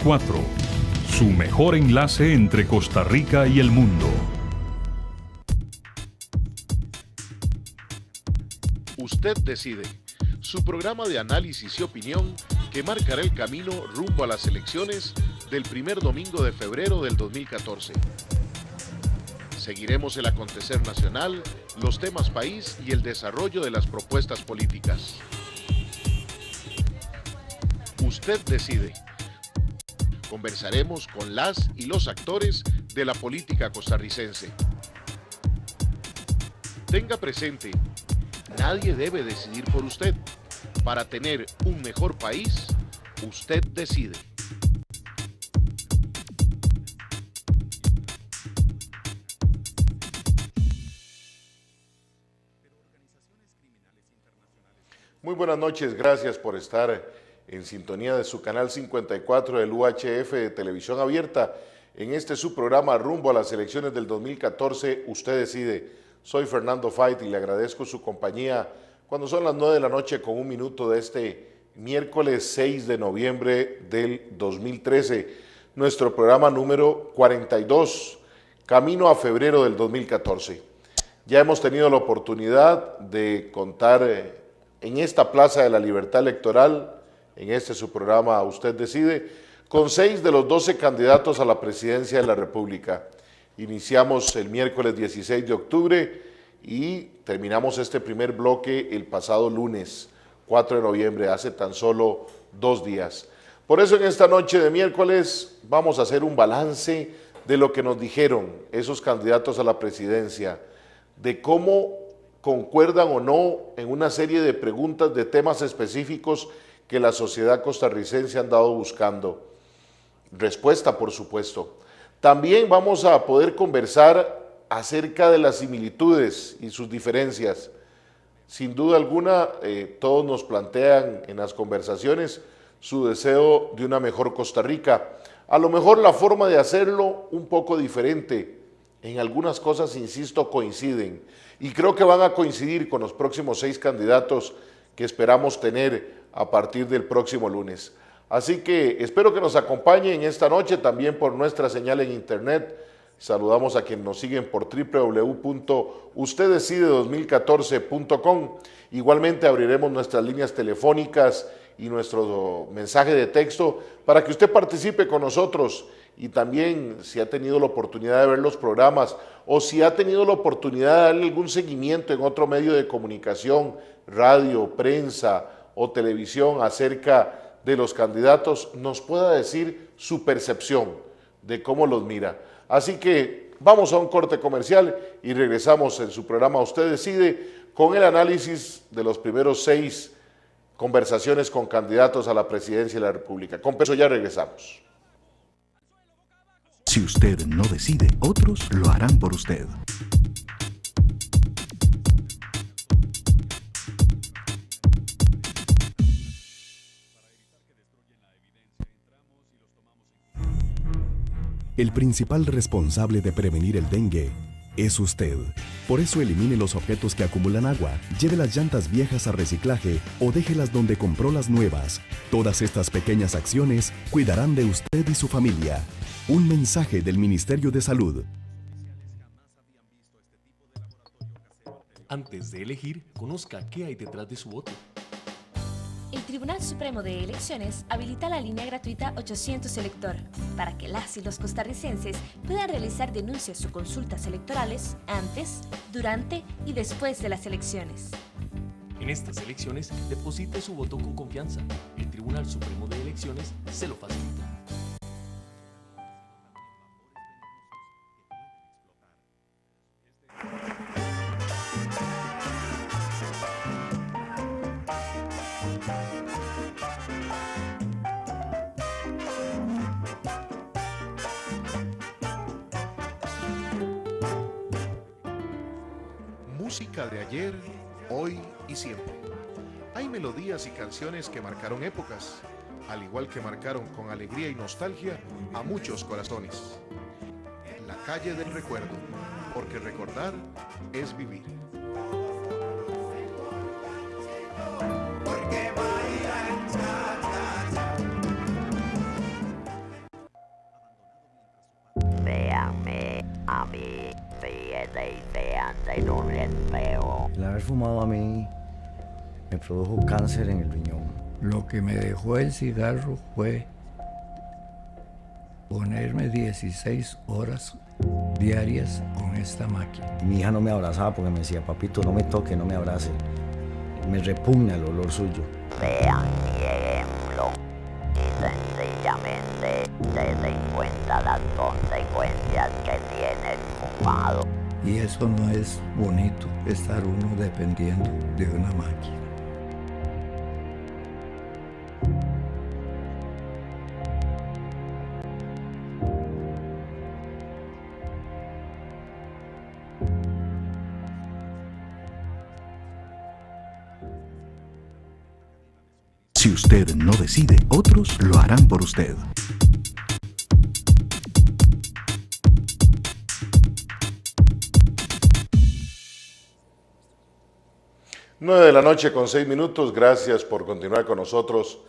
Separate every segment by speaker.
Speaker 1: 54, su mejor enlace entre Costa Rica y el mundo.
Speaker 2: Usted decide, su programa de análisis y opinión que marcará el camino rumbo a las elecciones del primer domingo de febrero del 2014. Seguiremos el acontecer nacional, los temas país y el desarrollo de las propuestas políticas. Usted decide. Conversaremos con las y los actores de la política costarricense. Tenga presente, nadie debe decidir por usted. Para tener un mejor país, usted decide. Muy buenas noches, gracias por estar en sintonía de su canal 54 del UHF de Televisión Abierta. En este su programa rumbo a las elecciones del 2014, usted decide. Soy Fernando Fait y le agradezco su compañía cuando son las 9 de la noche con un minuto de este miércoles 6 de noviembre del 2013. Nuestro programa número 42, camino a febrero del 2014. Ya hemos tenido la oportunidad de contar en esta Plaza de la Libertad Electoral, en este su programa Usted Decide, con 6 de los 12 candidatos a la presidencia de la República. Iniciamos el miércoles 16 de octubre y terminamos este primer bloque el pasado lunes 4 de noviembre, hace tan solo 2 días. Por eso en esta noche de miércoles vamos a hacer un balance de lo que nos dijeron esos candidatos a la presidencia, de cómo concuerdan o no en una serie de preguntas de temas específicos que la sociedad costarricense ha andado buscando. Respuesta, por supuesto. También vamos a poder conversar acerca de las similitudes y sus diferencias. Sin duda alguna, todos nos plantean en las conversaciones su deseo de una mejor Costa Rica. A lo mejor la forma de hacerlo un poco diferente. En algunas cosas, insisto, coinciden. Y creo que van a coincidir con los próximos 6 candidatos que esperamos tener a partir del próximo lunes. Así que espero que nos acompañen esta noche también por nuestra señal en internet. Saludamos a quienes nos siguen por www.usteddecide2014.com. Igualmente abriremos nuestras líneas telefónicas y nuestro mensaje de texto para que usted participe con nosotros. Y también, si ha tenido la oportunidad de ver los programas o si ha tenido la oportunidad de darle algún seguimiento en otro medio de comunicación, radio, prensa o televisión acerca de los candidatos, nos pueda decir su percepción de cómo los mira. Así que vamos a un corte comercial y regresamos en su programa Usted Decide con el análisis de los primeros 6 conversaciones con candidatos a la presidencia de la República. Con peso ya regresamos.
Speaker 3: Si usted no decide, otros lo harán por usted. El principal responsable de prevenir el dengue es usted. Por eso elimine los objetos que acumulan agua, lleve las llantas viejas a reciclaje o déjelas donde compró las nuevas. Todas estas pequeñas acciones cuidarán de usted y su familia. Un mensaje del Ministerio de Salud.
Speaker 4: Antes de elegir, conozca qué hay detrás de su voto.
Speaker 5: El Tribunal Supremo de Elecciones habilita la línea gratuita 800 Elector para que las y los costarricenses puedan realizar denuncias o consultas electorales antes, durante y después de las elecciones.
Speaker 4: En estas elecciones, deposite su voto con confianza. El Tribunal Supremo de Elecciones se lo facilita.
Speaker 2: Música de ayer, hoy y siempre. Hay melodías y canciones que marcaron épocas, al igual que marcaron con alegría y nostalgia a muchos corazones. La calle del recuerdo, porque recordar es vivir.
Speaker 6: mí sigue deseando un empleo.
Speaker 7: El haber fumado a mí me produjo cáncer en el riñón.
Speaker 8: Lo que me dejó el cigarro fue ponerme 16 horas diarias con esta máquina.
Speaker 7: Mi hija no me abrazaba porque me decía, papito, no me toque, no me abrace. Me repugna el olor suyo.
Speaker 6: Vean mi ejemplo y sencillamente se den cuenta las consecuencias que tiene el fumado.
Speaker 8: Y eso no es bonito, estar uno dependiendo de una máquina.
Speaker 3: Si usted no decide, otros lo harán por usted.
Speaker 2: Nueve de la noche con 6 minutos. Gracias por continuar con nosotros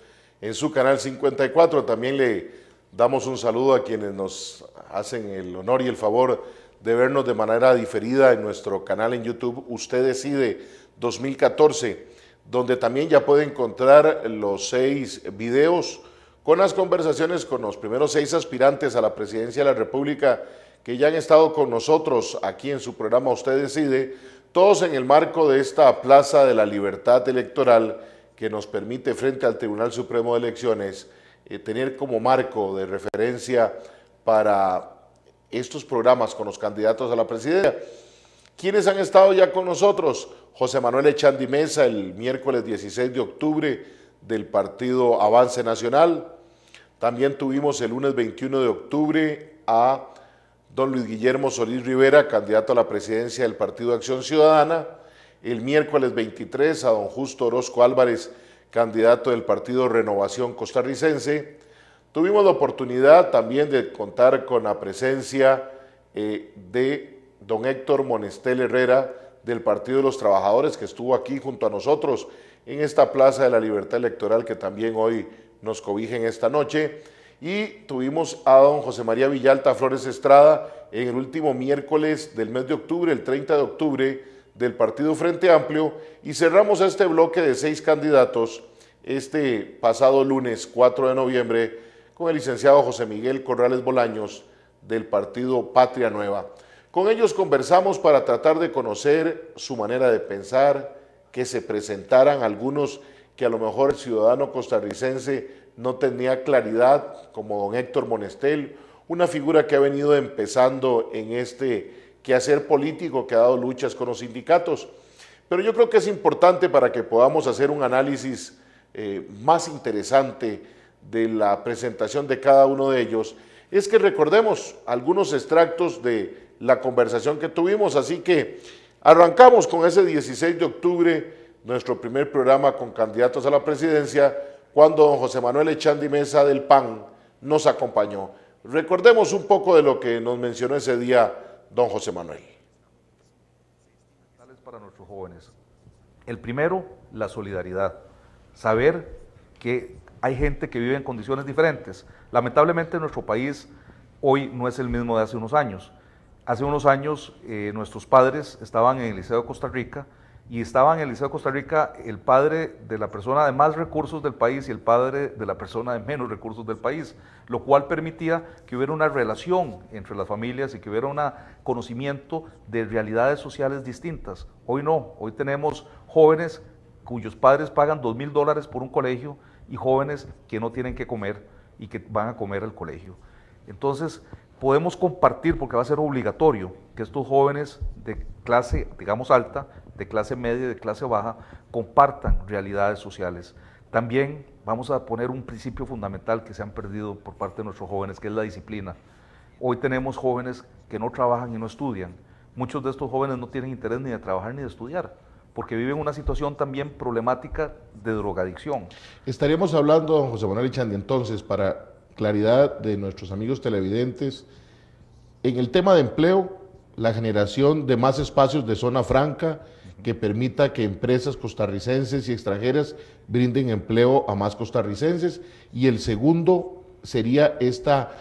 Speaker 2: en su canal 54. También le damos un saludo a quienes nos hacen el honor y el favor de vernos de manera diferida en nuestro canal en YouTube Usted Decide 2014, donde también ya puede encontrar los 6 videos con las conversaciones con los primeros 6 aspirantes a la presidencia de la República que ya han estado con nosotros aquí en su programa Usted Decide, todos en el marco de esta Plaza de la Libertad Electoral que nos permite frente al Tribunal Supremo de Elecciones tener como marco de referencia para estos programas con los candidatos a la presidencia. ¿Quiénes han estado ya con nosotros? José Manuel Echandi Mesa, el miércoles 16 de octubre del partido Avance Nacional. También tuvimos el lunes 21 de octubre a don Luis Guillermo Solís Rivera, candidato a la presidencia del Partido Acción Ciudadana. El miércoles 23 a don Justo Orozco Álvarez, candidato del Partido Renovación Costarricense. Tuvimos la oportunidad también de contar con la presencia de don Héctor Monestel Herrera, del Partido de los Trabajadores, que estuvo aquí junto a nosotros en esta Plaza de la Libertad Electoral que también hoy nos cobija en esta noche. Y tuvimos a don José María Villalta Flores Estrada en el último miércoles del mes de octubre, el 30 de octubre, del Partido Frente Amplio, y cerramos este bloque de 6 candidatos este pasado lunes 4 de noviembre con el licenciado José Miguel Corrales Bolaños del Partido Patria Nueva. Con ellos conversamos para tratar de conocer su manera de pensar, que se presentaran algunos que a lo mejor el ciudadano costarricense no tenía claridad, como don Héctor Monestel, una figura que ha venido empezando en este quehacer político, que ha dado luchas con los sindicatos. Pero yo creo que es importante para que podamos hacer un análisis más interesante de la presentación de cada uno de ellos, es que recordemos algunos extractos de la conversación que tuvimos, así que arrancamos con ese 16 de octubre, nuestro primer programa con candidatos a la presidencia, cuando don José Manuel Echandi Mesa del PAN nos acompañó. Recordemos un poco de lo que nos mencionó ese día don José Manuel.
Speaker 9: Para nuestros jóvenes. El primero, la solidaridad. Saber que hay gente que vive en condiciones diferentes. Lamentablemente nuestro país hoy no es el mismo de hace unos años. Hace unos años nuestros padres estaban en el Liceo de Costa Rica y estaban en el Liceo de Costa Rica el padre de la persona de más recursos del país y el padre de la persona de menos recursos del país, lo cual permitía que hubiera una relación entre las familias y que hubiera un conocimiento de realidades sociales distintas. Hoy no, hoy tenemos jóvenes cuyos padres pagan $2,000 por un colegio y jóvenes que no tienen que comer y que van a comer al colegio. Entonces, podemos compartir, porque va a ser obligatorio, que estos jóvenes de clase, digamos, alta, de clase media y de clase baja, compartan realidades sociales. También vamos a poner un principio fundamental que se han perdido por parte de nuestros jóvenes, que es la disciplina. Hoy tenemos jóvenes que no trabajan y no estudian. Muchos de estos jóvenes no tienen interés ni de trabajar ni de estudiar, porque viven una situación también problemática de drogadicción.
Speaker 2: Estaríamos hablando, don José Manuel Echandi, entonces, para claridad de nuestros amigos televidentes, en el tema de empleo, la generación de más espacios de zona franca que permita que empresas costarricenses y extranjeras brinden empleo a más costarricenses, y el segundo sería esta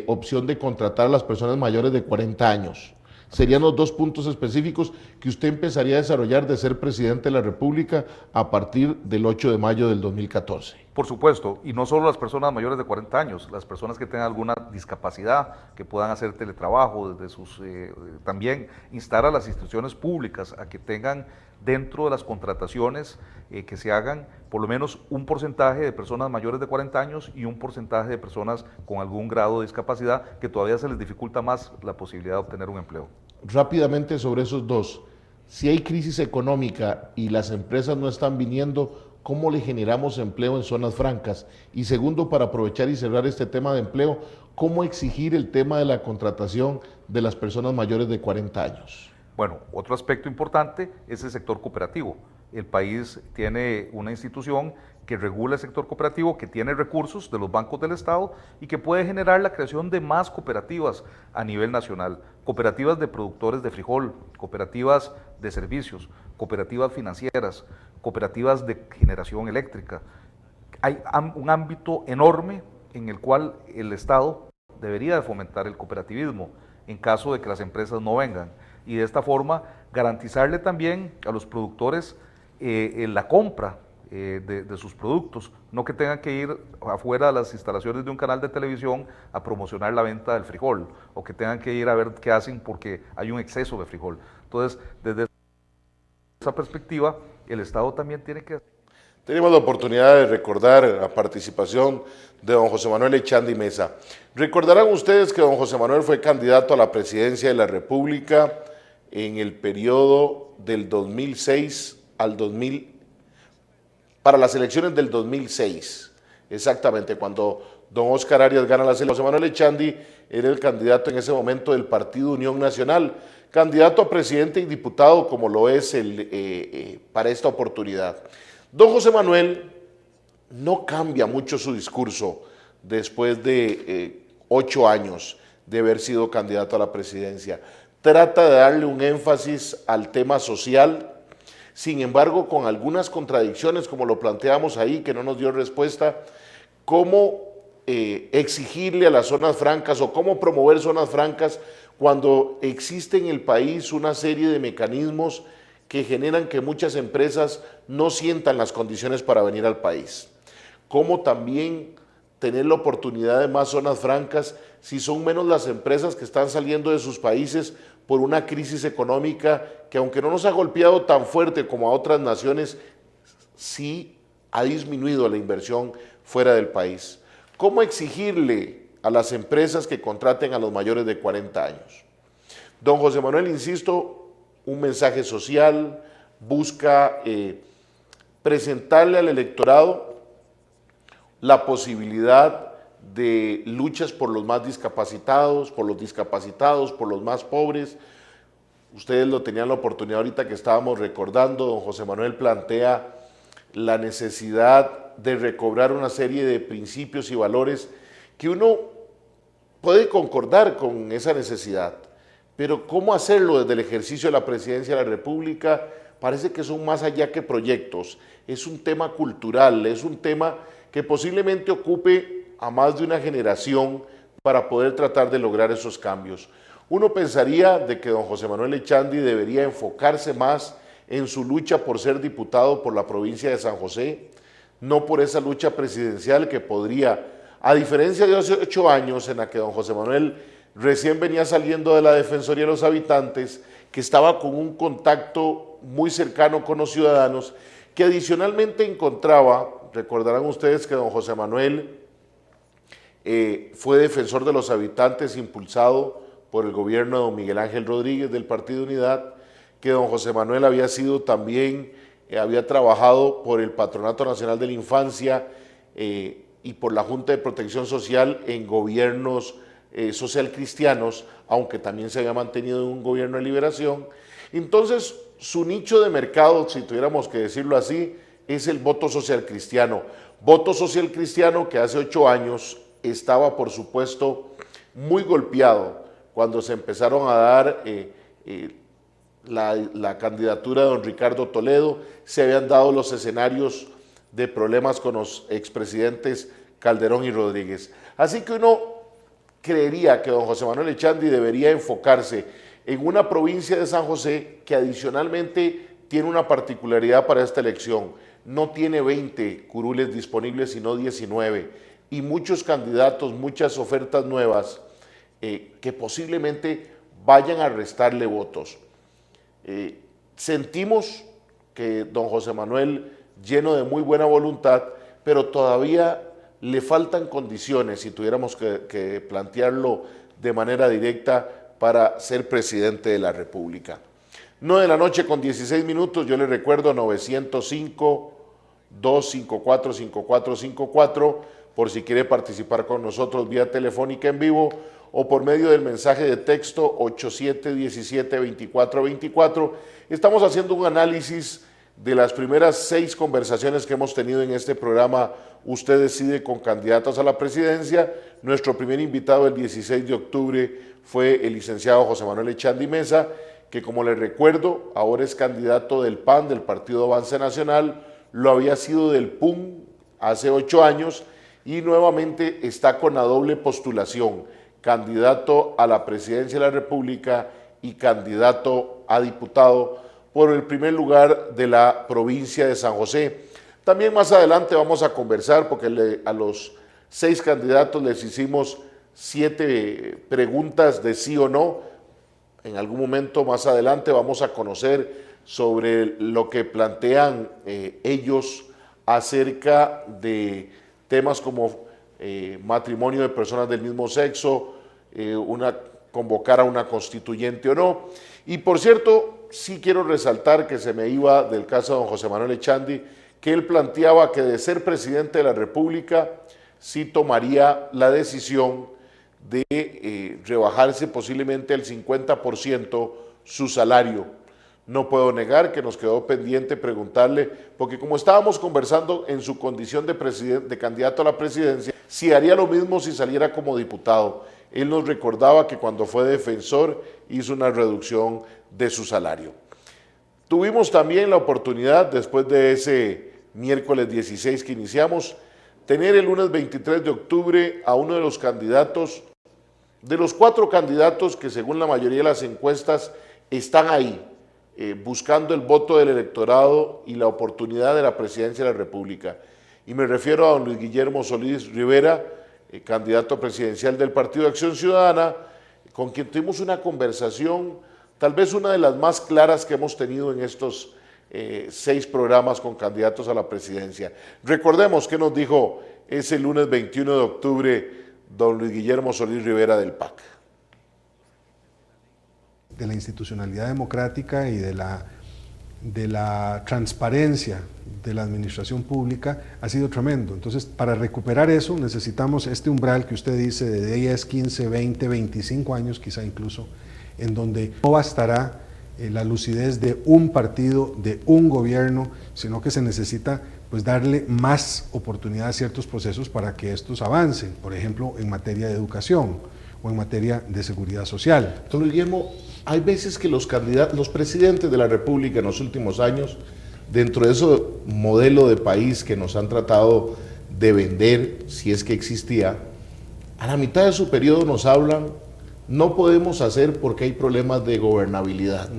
Speaker 2: opción de contratar a las personas mayores de 40 años. serían los 2 puntos específicos que usted empezaría a desarrollar de ser presidente de la República a partir del 8 de mayo del 2014.
Speaker 9: Por supuesto, y no solo las personas mayores de 40 años, las personas que tengan alguna discapacidad, que puedan hacer teletrabajo desde sus, también instar a las instituciones públicas a que tengan dentro de las contrataciones que se hagan por lo menos un porcentaje de personas mayores de 40 años y un porcentaje de personas con algún grado de discapacidad que todavía se les dificulta más la posibilidad de obtener un empleo.
Speaker 2: Rápidamente sobre esos dos, si hay crisis económica y las empresas no están viniendo, ¿cómo le generamos empleo en zonas francas? Y segundo, para aprovechar y cerrar este tema de empleo, ¿cómo exigir el tema de la contratación de las personas mayores de 40 años?
Speaker 9: Bueno, otro aspecto importante es el sector cooperativo. El país tiene una institución que regula el sector cooperativo, que tiene recursos de los bancos del Estado y que puede generar la creación de más cooperativas a nivel nacional. Cooperativas de productores de frijol, cooperativas de servicios, cooperativas financieras, cooperativas de generación eléctrica. Hay un ámbito enorme en el cual el Estado debería de fomentar el cooperativismo en caso de que las empresas no vengan. Y de esta forma garantizarle también a los productores la compra de sus productos, no que tengan que ir afuera de las instalaciones de un canal de televisión a promocionar la venta del frijol, o que tengan que ir a ver qué hacen porque hay un exceso de frijol. Entonces, desde esa perspectiva, el Estado también tiene que...
Speaker 2: Tenemos la oportunidad de recordar la participación de don José Manuel Echandi Mesa. Recordarán ustedes que don José Manuel fue candidato a la presidencia de la República en el periodo del 2006 al 2000, para las elecciones del 2006, exactamente, cuando don Oscar Arias gana las elecciones. José Manuel Echandi era el candidato en ese momento del Partido Unión Nacional, candidato a presidente y diputado como lo es para esta oportunidad. Don José Manuel no cambia mucho su discurso después de 8 años de haber sido candidato a la presidencia. Trata de darle un énfasis al tema social, sin embargo con algunas contradicciones como lo planteamos ahí que no nos dio respuesta, cómo exigirle a las zonas francas o cómo promover zonas francas cuando existe en el país una serie de mecanismos que generan que muchas empresas no sientan las condiciones para venir al país. Cómo también tener la oportunidad de más zonas francas si son menos las empresas que están saliendo de sus países por una crisis económica que, aunque no nos ha golpeado tan fuerte como a otras naciones, sí ha disminuido la inversión fuera del país. ¿Cómo exigirle a las empresas que contraten a los mayores de 40 años? Don José Manuel, insisto, un mensaje social, busca presentarle al electorado la posibilidad de luchas por los más discapacitados, por los más pobres. Ustedes lo tenían la oportunidad ahorita que estábamos recordando, don José Manuel plantea la necesidad de recobrar una serie de principios y valores que uno puede concordar con esa necesidad, pero cómo hacerlo desde el ejercicio de la presidencia de la República parece que son más allá que proyectos, es un tema cultural, es un tema que posiblemente ocupe a más de una generación para poder tratar de lograr esos cambios. Uno pensaría de que don José Manuel Echandi debería enfocarse más en su lucha por ser diputado por la provincia de San José, no por esa lucha presidencial que podría, a diferencia de hace 8 años en la que don José Manuel recién venía saliendo de la Defensoría de los Habitantes, que estaba con un contacto muy cercano con los ciudadanos, que adicionalmente encontraba, recordarán ustedes que don José Manuel fue defensor de los habitantes impulsado por el gobierno de don Miguel Ángel Rodríguez del Partido Unidad, que don José Manuel había sido también, había trabajado por el Patronato Nacional de la Infancia y por la Junta de Protección Social en gobiernos social cristianos, aunque también se había mantenido en un gobierno de liberación. Entonces, su nicho de mercado, si tuviéramos que decirlo así, es el voto social cristiano. Voto social cristiano que hace 8 años estaba, por supuesto, muy golpeado cuando se empezaron a dar la candidatura de don Ricardo Toledo, se habían dado los escenarios de problemas con los expresidentes Calderón y Rodríguez. Así que uno creería que don José Manuel Echandi debería enfocarse en una provincia de San José que adicionalmente tiene una particularidad para esta elección. No tiene 20 curules disponibles, sino 19, y muchos candidatos, muchas ofertas nuevas que posiblemente vayan a restarle votos. Sentimos que don José Manuel, lleno de muy buena voluntad, pero todavía le faltan condiciones, si tuviéramos que plantearlo de manera directa, para ser presidente de la República. 9 de la noche con 16 minutos, yo le recuerdo 905-254-5454, por si quiere participar con nosotros vía telefónica en vivo o por medio del mensaje de texto 8717-2424. Estamos haciendo un análisis de las primeras 6 conversaciones que hemos tenido en este programa Usted Decide con candidatos a la presidencia. Nuestro primer invitado el 16 de octubre fue el licenciado José Manuel Echandi Mesa, que como les recuerdo, ahora es candidato del PAN, del Partido Avance Nacional, lo había sido del PUN hace 8 años y nuevamente está con la doble postulación, candidato a la presidencia de la República y candidato a diputado por el primer lugar de la provincia de San José. También más adelante vamos a conversar, porque a los 6 candidatos les hicimos 7 preguntas de sí o no. En algún momento más adelante vamos a conocer sobre lo que plantean ellos acerca de temas como matrimonio de personas del mismo sexo, convocar a una constituyente o no. Y por cierto, sí quiero resaltar que se me iba del caso de don José Manuel Echandi, que él planteaba que de ser presidente de la República sí tomaría la decisión de rebajarse posiblemente al 50% su salario. No puedo negar que nos quedó pendiente preguntarle, porque como estábamos conversando en su condición de candidato a la presidencia, si haría lo mismo si saliera como diputado. Él nos recordaba que cuando fue defensor hizo una reducción de su salario. Tuvimos también la oportunidad, después de ese miércoles 16 que iniciamos, tener el lunes 23 de octubre a uno de los candidatos, de los 4 candidatos que según la mayoría de las encuestas están ahí, buscando el voto del electorado y la oportunidad de la presidencia de la República. Y me refiero a don Luis Guillermo Solís Rivera, candidato presidencial del Partido de Acción Ciudadana, con quien tuvimos una conversación, tal vez una de las más claras que hemos tenido en estos 6 programas con candidatos a la presidencia. Recordemos que nos dijo ese lunes 21 de octubre don Luis Guillermo Solís Rivera del PAC.
Speaker 10: De la institucionalidad democrática y de la transparencia de la administración pública ha sido tremendo. Entonces, para recuperar eso necesitamos este umbral que usted dice de 10, 15, 20, 25 años, quizá incluso, en donde no bastará la lucidez de un partido, de un gobierno, sino que se necesita pues darle más oportunidad a ciertos procesos para que estos avancen, por ejemplo, en materia de educación o en materia de seguridad social.
Speaker 2: Don Guillermo, hay veces que los presidentes de la República en los últimos años, dentro de ese modelo de país que nos han tratado de vender, si es que existía, a la mitad de su periodo nos hablan, no podemos hacer porque hay problemas de gobernabilidad.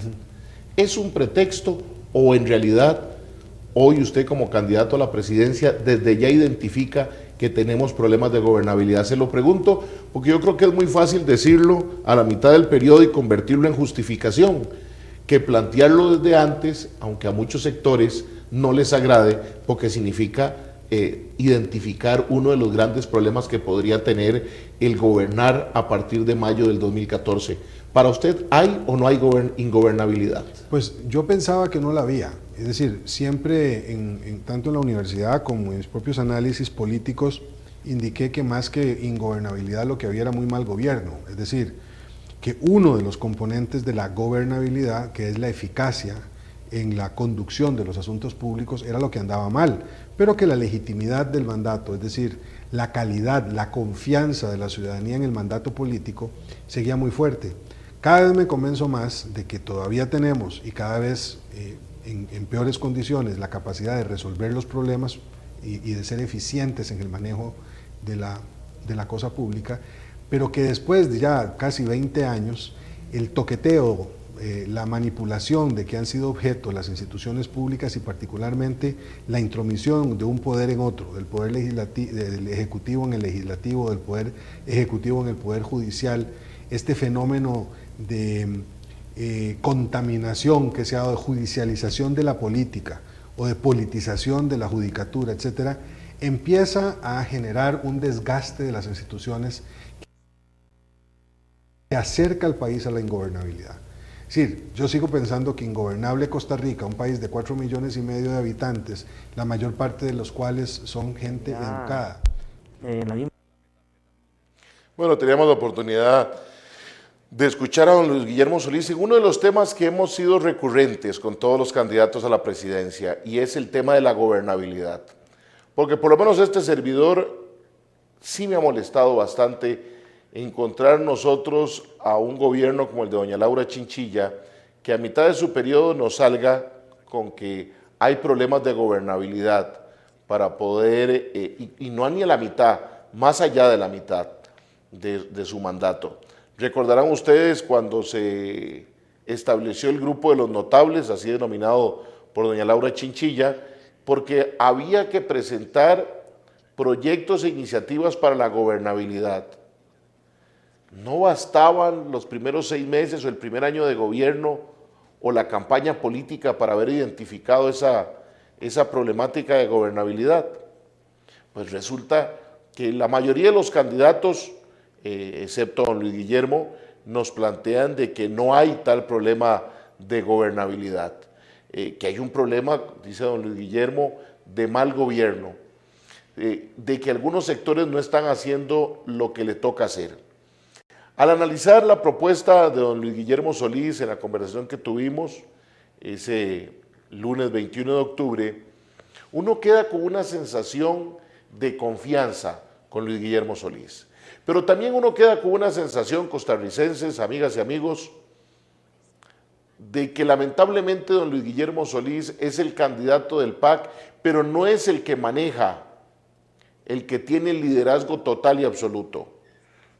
Speaker 2: ¿Es un pretexto o en realidad hoy usted como candidato a la presidencia desde ya identifica que tenemos problemas de gobernabilidad? Se lo pregunto porque yo creo que es muy fácil decirlo a la mitad del periodo y convertirlo en justificación, que plantearlo desde antes, aunque a muchos sectores no les agrade, porque significa identificar uno de los grandes problemas que podría tener el gobernar a partir de mayo del 2014. ¿Para usted hay o no hay ingobernabilidad?
Speaker 10: Pues yo pensaba que no la había. Es decir, siempre, tanto en la universidad como en mis propios análisis políticos, indiqué que más que ingobernabilidad lo que había era muy mal gobierno. Es decir, que uno de los componentes de la gobernabilidad, que es la eficacia en la conducción de los asuntos públicos, era lo que andaba mal, pero que la legitimidad del mandato, es decir, la calidad, la confianza de la ciudadanía en el mandato político, seguía muy fuerte. Cada vez me convenzo más de que todavía tenemos, y cada vez en peores condiciones, la capacidad de resolver los problemas y de ser eficientes en el manejo de la cosa pública, pero que después de ya casi 20 años, el toqueteo, la manipulación de que han sido objeto las instituciones públicas y particularmente la intromisión de un poder en otro, del poder del ejecutivo en el legislativo, del poder ejecutivo en el poder judicial, este fenómeno de contaminación que se ha dado, de judicialización de la política o de politización de la judicatura, etcétera, empieza a generar un desgaste de las instituciones que acerca al país a la ingobernabilidad. Es decir, yo sigo pensando que ingobernable Costa Rica, un país de 4,5 millones de habitantes, la mayor parte de los cuales son gente educada.
Speaker 2: Bueno, teníamos la oportunidad de escuchar a don Luis Guillermo Solís en uno de los temas que hemos sido recurrentes con todos los candidatos a la presidencia, y es el tema de la gobernabilidad. Porque por lo menos este servidor sí me ha molestado bastante encontrar nosotros a un gobierno como el de doña Laura Chinchilla, que a mitad de su periodo nos salga con que hay problemas de gobernabilidad para poder, y no ni a la mitad, más allá de la mitad de su mandato. Recordarán ustedes cuando se estableció el grupo de los notables, así denominado por doña Laura Chinchilla, porque había que presentar proyectos e iniciativas para la gobernabilidad. No bastaban los primeros 6 meses o el primer año de gobierno o la campaña política para haber identificado esa problemática de gobernabilidad. Pues resulta que la mayoría de los candidatos, excepto don Luis Guillermo, nos plantean de que no hay tal problema de gobernabilidad, que hay un problema, dice don Luis Guillermo, de mal gobierno, de que algunos sectores no están haciendo lo que le toca hacer. Al analizar la propuesta de don Luis Guillermo Solís en la conversación que tuvimos ese lunes 21 de octubre, uno queda con una sensación de confianza con Luis Guillermo Solís. Pero también uno queda con una sensación, costarricenses, amigas y amigos, de que lamentablemente don Luis Guillermo Solís es el candidato del PAC, pero no es el que maneja, el que tiene el liderazgo total y absoluto.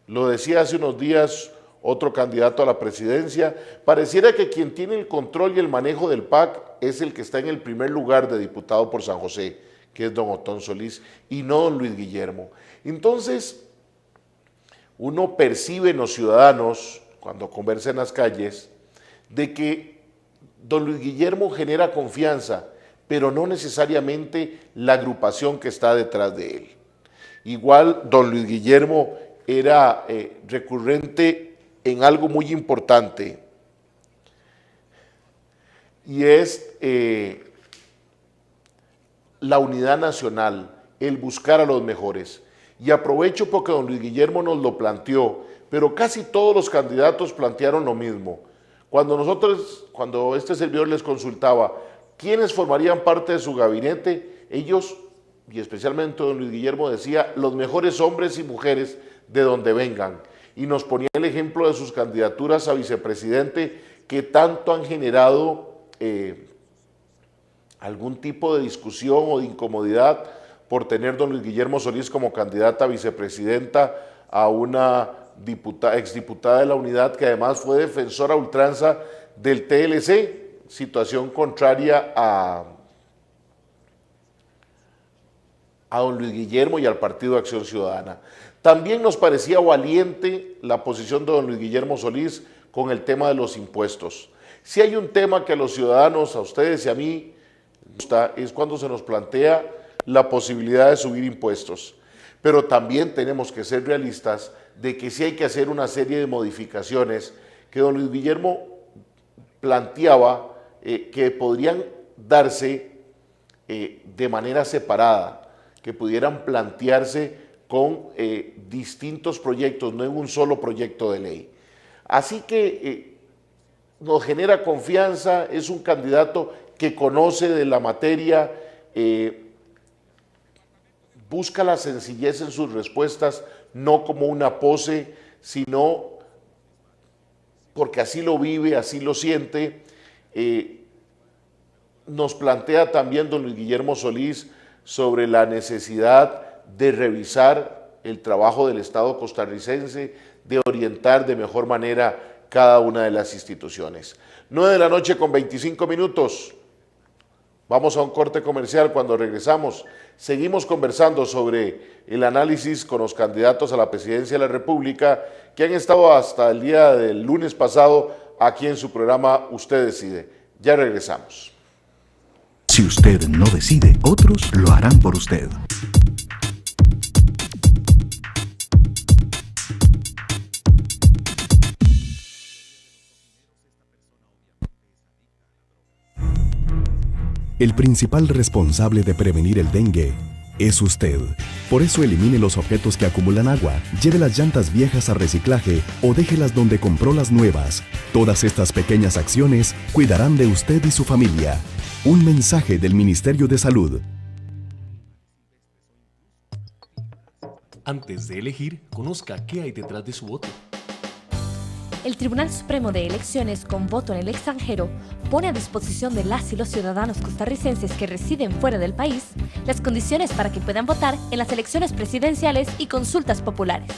Speaker 2: Lo decía hace unos días otro candidato a la presidencia, pareciera que quien tiene el control y el manejo del PAC es el que está en el primer lugar de diputado por San José, que es don Otón Solís, y no don Luis Guillermo. Entonces, uno percibe en los ciudadanos, cuando conversa en las calles, de que don Luis Guillermo genera confianza, pero no necesariamente la agrupación que está detrás de él. Igual, don Luis Guillermo era recurrente en algo muy importante, y es la unidad nacional, el buscar a los mejores. Y aprovecho porque don Luis Guillermo nos lo planteó, pero casi todos los candidatos plantearon lo mismo. Cuando este servidor les consultaba quiénes formarían parte de su gabinete, ellos, y especialmente don Luis Guillermo, decía los mejores hombres y mujeres de donde vengan, y nos ponía el ejemplo de sus candidaturas a vicepresidente que tanto han generado algún tipo de discusión o de incomodidad por tener don Luis Guillermo Solís como candidata a vicepresidenta a una exdiputada de la Unidad, que además fue defensora a ultranza del TLC, situación contraria a don Luis Guillermo y al Partido Acción Ciudadana. También nos parecía valiente la posición de don Luis Guillermo Solís con el tema de los impuestos. Si hay un tema que a los ciudadanos, a ustedes y a mí, gusta, es cuando se nos plantea la posibilidad de subir impuestos. Pero también tenemos que ser realistas de que sí hay que hacer una serie de modificaciones que don Luis Guillermo planteaba que podrían darse de manera separada, que pudieran plantearse con distintos proyectos, no en un solo proyecto de ley. Así que nos genera confianza, es un candidato que conoce de la materia, busca la sencillez en sus respuestas, no como una pose, sino porque así lo vive, así lo siente. Nos plantea también don Luis Guillermo Solís sobre la necesidad de revisar el trabajo del Estado costarricense, de orientar de mejor manera cada una de las instituciones. 9 de la noche con 25 minutos. Vamos a un corte comercial. Cuando regresamos, seguimos conversando sobre el análisis con los candidatos a la presidencia de la República que han estado hasta el día del lunes pasado aquí en su programa Usted Decide. Ya regresamos.
Speaker 11: Si usted no decide, otros lo harán por usted.
Speaker 3: El principal responsable de prevenir el dengue es usted. Por eso elimine los objetos que acumulan agua, lleve las llantas viejas a reciclaje o déjelas donde compró las nuevas. Todas estas pequeñas acciones cuidarán de usted y su familia. Un mensaje del Ministerio de Salud.
Speaker 4: Antes de elegir, conozca qué hay detrás de su voto.
Speaker 5: El Tribunal Supremo de Elecciones, con voto en el extranjero, pone a disposición de las y los ciudadanos costarricenses que residen fuera del país las condiciones para que puedan votar en las elecciones presidenciales y consultas populares.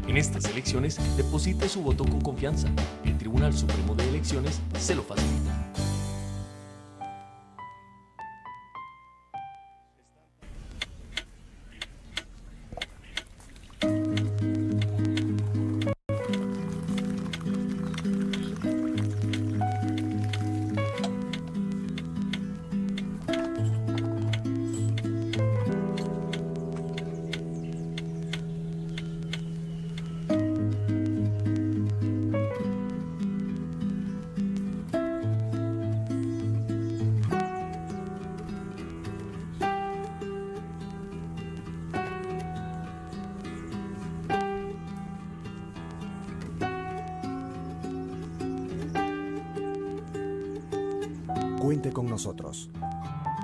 Speaker 4: En estas elecciones, deposite su voto con confianza. El Tribunal Supremo de Elecciones se lo facilita.
Speaker 12: Cuente con nosotros,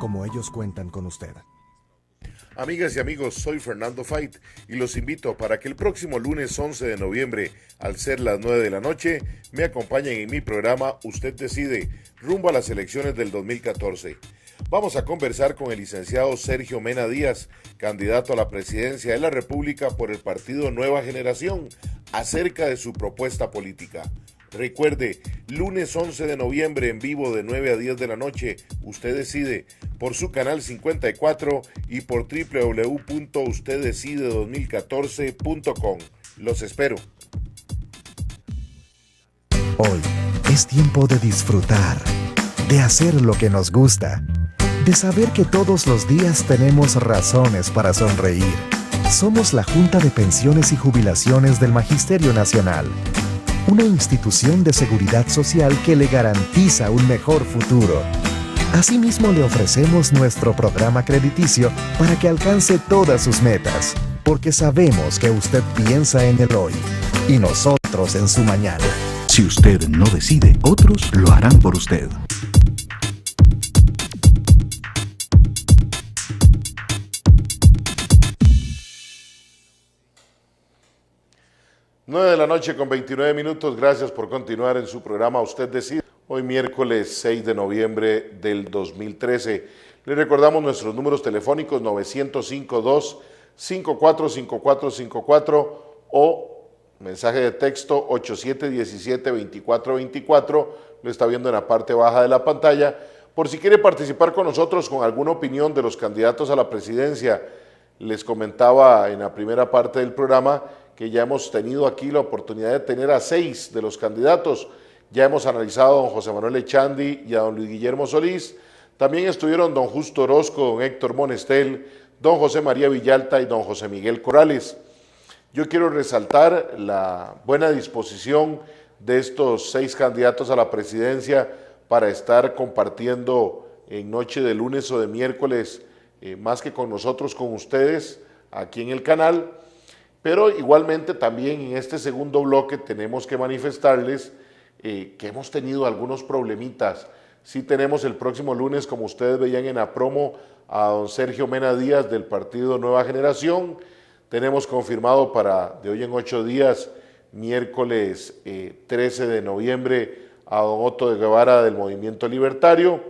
Speaker 12: como ellos cuentan con usted.
Speaker 2: Amigas y amigos, soy Fernando Fait y los invito para que el próximo lunes 11 de noviembre, al ser las 9 de la noche, me acompañen en mi programa Usted Decide, rumbo a las elecciones del 2014. Vamos a conversar con el licenciado Sergio Mena Díaz, candidato a la presidencia de la República por el partido Nueva Generación, acerca de su propuesta política. Recuerde, lunes 11 de noviembre en vivo de 9 a 10 de la noche, Usted Decide, por su canal 54 y por www.usteddecide2014.com. Los espero.
Speaker 12: Hoy es tiempo de disfrutar, de hacer lo que nos gusta, de saber que todos los días tenemos razones para sonreír. Somos la Junta de Pensiones y Jubilaciones del Magisterio Nacional, una institución de seguridad social que le garantiza un mejor futuro. Asimismo, le ofrecemos nuestro programa crediticio para que alcance todas sus metas, porque sabemos que usted piensa en el hoy y nosotros en su mañana.
Speaker 11: Si usted no decide, otros lo harán por usted.
Speaker 2: Nueve de la noche con 29 minutos. Gracias por continuar en su programa Usted Decide. Hoy miércoles 6 de noviembre del 2013. Le recordamos nuestros números telefónicos 905-254-5454 o mensaje de texto 8717-2424. Lo está viendo en la parte baja de la pantalla. Por si quiere participar con nosotros con alguna opinión de los candidatos a la presidencia. Les comentaba en la primera parte del programa que ya hemos tenido aquí la oportunidad de tener a 6 de los candidatos. Ya hemos analizado a don José Manuel Echandi y a don Luis Guillermo Solís. También estuvieron don Justo Orozco, don Héctor Monestel, don José María Villalta y don José Miguel Corrales. Yo quiero resaltar la buena disposición de estos 6 candidatos a la presidencia para estar compartiendo en noche de lunes o de miércoles, más que con nosotros, con ustedes, aquí en el canal. Pero igualmente también en este segundo bloque tenemos que manifestarles que hemos tenido algunos problemitas. Sí tenemos el próximo lunes, como ustedes veían en la promo, a don Sergio Mena Díaz del partido Nueva Generación. Tenemos confirmado para de hoy en 8 días, miércoles 13 de noviembre, a don Otto de Guevara del Movimiento Libertario.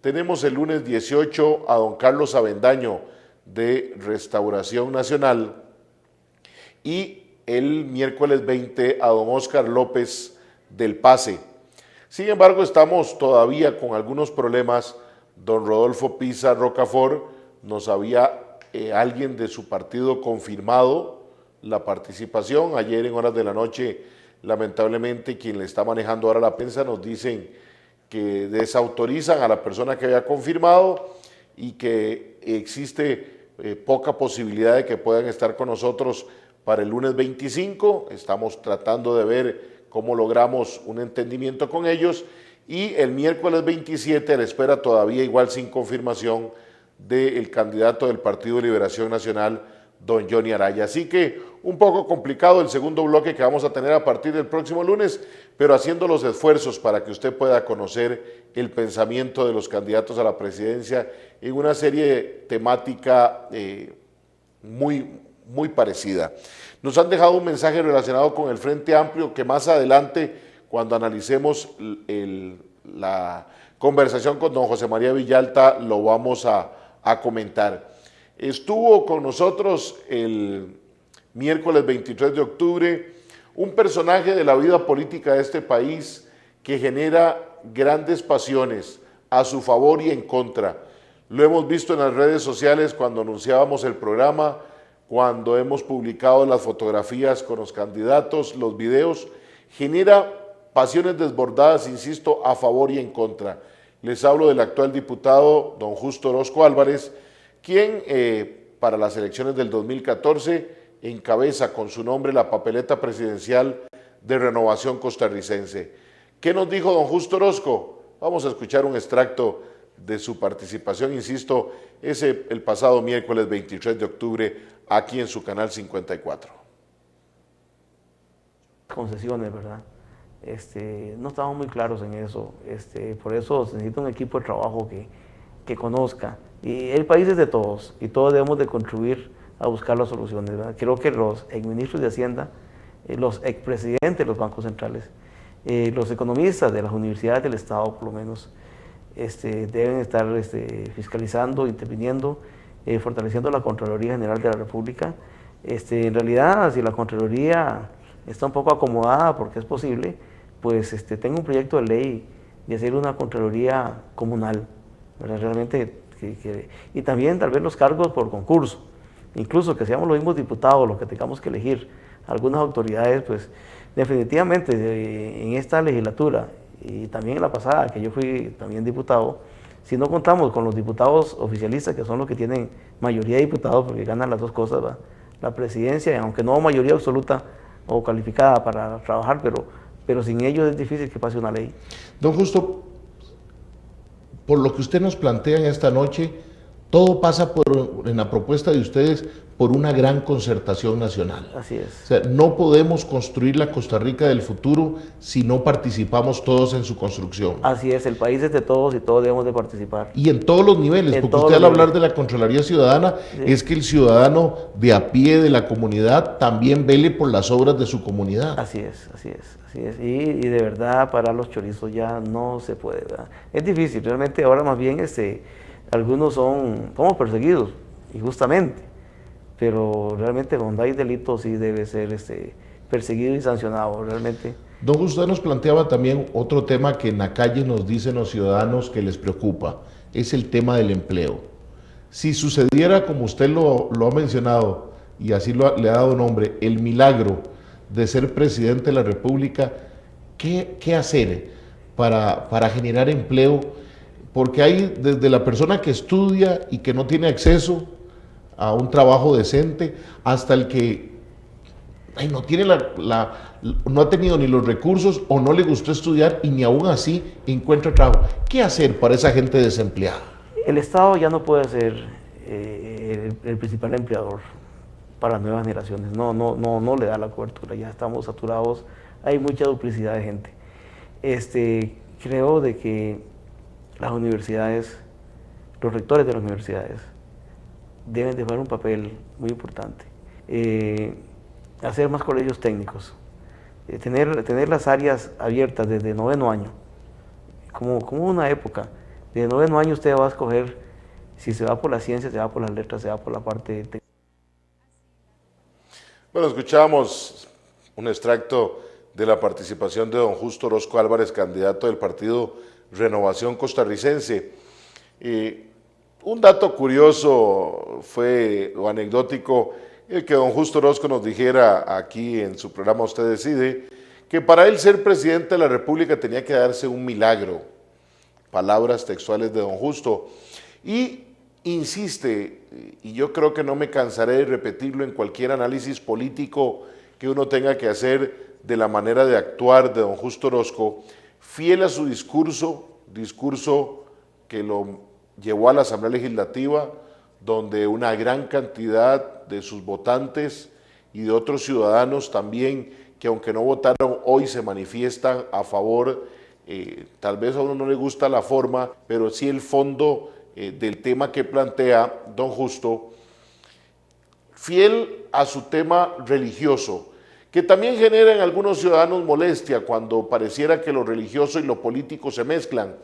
Speaker 2: Tenemos el lunes 18 a don Carlos Avendaño de Restauración Nacional. Y el miércoles 20 a don Óscar López del pase. Sin embargo, estamos todavía con algunos problemas. Don Rodolfo Pizar Rocafort nos había alguien de su partido confirmado la participación. Ayer en horas de la noche, lamentablemente, quien le está manejando ahora la prensa nos dicen que desautorizan a la persona que había confirmado y que existe poca posibilidad de que puedan estar con nosotros para el lunes 25. Estamos tratando de ver cómo logramos un entendimiento con ellos, y el miércoles 27 a la espera todavía igual sin confirmación del candidato del Partido de Liberación Nacional, don Johnny Araya. Así que un poco complicado el segundo bloque que vamos a tener a partir del próximo lunes, pero haciendo los esfuerzos para que usted pueda conocer el pensamiento de los candidatos a la presidencia en una serie temática muy parecida. Nos han dejado un mensaje relacionado con el Frente Amplio que más adelante, cuando analicemos la conversación con don José María Villalta, lo vamos a comentar. Estuvo con nosotros el miércoles 23 de octubre un personaje de la vida política de este país que genera grandes pasiones a su favor y en contra. Lo hemos visto en las redes sociales cuando anunciábamos el programa, cuando hemos publicado las fotografías con los candidatos, los videos. Genera pasiones desbordadas, insisto, a favor y en contra. Les hablo del actual diputado don Justo Orozco Álvarez, quien para las elecciones del 2014 encabeza con su nombre la papeleta presidencial de Renovación Costarricense. ¿Qué nos dijo don Justo Orozco? Vamos a escuchar un extracto de su participación, insisto, el pasado miércoles 23 de octubre, aquí en su canal 54.
Speaker 13: Concesiones, ¿verdad? No estamos muy claros en eso, por eso se necesita un equipo de trabajo que conozca. Y el país es de todos, y todos debemos de contribuir a buscar las soluciones, ¿verdad? Creo que los exministros de Hacienda, los expresidentes de los bancos centrales, los economistas de las universidades del Estado, por lo menos, deben estar fiscalizando, interviniendo, fortaleciendo la Contraloría General de la República. En realidad, si la Contraloría está un poco acomodada, porque es posible, pues tengo un proyecto de ley de hacer una Contraloría comunal, ¿verdad? Realmente, y también tal vez los cargos por concurso, incluso que seamos los mismos diputados los que tengamos que elegir algunas autoridades, pues definitivamente en esta legislatura y también en la pasada, que yo fui también diputado, si no contamos con los diputados oficialistas, que son los que tienen mayoría de diputados, porque ganan las dos cosas, ¿va? La presidencia, aunque no mayoría absoluta o calificada para trabajar, pero sin ellos es difícil que pase una ley.
Speaker 2: Don Justo, por lo que usted nos plantea en esta noche, todo pasa en la propuesta de ustedes por una gran concertación nacional.
Speaker 13: Así es.
Speaker 2: O sea, no podemos construir la Costa Rica del futuro si no participamos todos en su construcción.
Speaker 13: Así es, el país es de todos y todos debemos de participar.
Speaker 2: Y en todos los niveles, porque usted al hablar de la Contraloría Ciudadana, sí, es que el ciudadano de a pie de la comunidad también vele por las obras de su comunidad.
Speaker 13: Así es, así es, así es. Y de verdad, para los chorizos ya no se puede, ¿verdad? Es difícil, realmente ahora más bien algunos somos perseguidos, injustamente, pero realmente cuando hay delitos sí debe ser perseguido y sancionado, realmente.
Speaker 2: Don Justo nos planteaba también otro tema que en la calle nos dicen los ciudadanos que les preocupa, es el tema del empleo. Si sucediera, como usted lo ha mencionado, y así le ha dado nombre, el milagro de ser presidente de la República, ¿qué hacer para generar empleo? Porque hay desde la persona que estudia y que no tiene acceso a un trabajo decente, hasta el que no tiene no ha tenido ni los recursos o no le gustó estudiar y ni aún así encuentra trabajo. ¿Qué hacer para esa gente desempleada?
Speaker 13: El Estado ya no puede ser el principal empleador para nuevas generaciones. No le da la cobertura, ya estamos saturados, hay mucha duplicidad de gente. Creo de que las universidades, los rectores de las universidades deben de jugar un papel muy importante. Hacer más colegios técnicos, tener las áreas abiertas desde 9º año, como una época. Desde 9º año usted va a escoger si se va por la ciencia, se va por las letras, se va por la parte técnica.
Speaker 2: Bueno, escuchamos un extracto de la participación de don Justo Orozco Álvarez, candidato del partido Renovación Costarricense. Un dato curioso o anecdótico, el que don Justo Orozco nos dijera aquí en su programa Usted Decide, que para él ser presidente de la República tenía que darse un milagro. Palabras textuales de don Justo. Y insiste, y yo creo que no me cansaré de repetirlo en cualquier análisis político que uno tenga que hacer de la manera de actuar de don Justo Orozco, fiel a su discurso que lo llevó a la Asamblea Legislativa, donde una gran cantidad de sus votantes y de otros ciudadanos también, que aunque no votaron hoy, se manifiestan a favor, tal vez a uno no le gusta la forma, pero sí el fondo del tema que plantea don Justo, fiel a su tema religioso, que también genera en algunos ciudadanos molestia cuando pareciera que lo religioso y lo político se mezclan,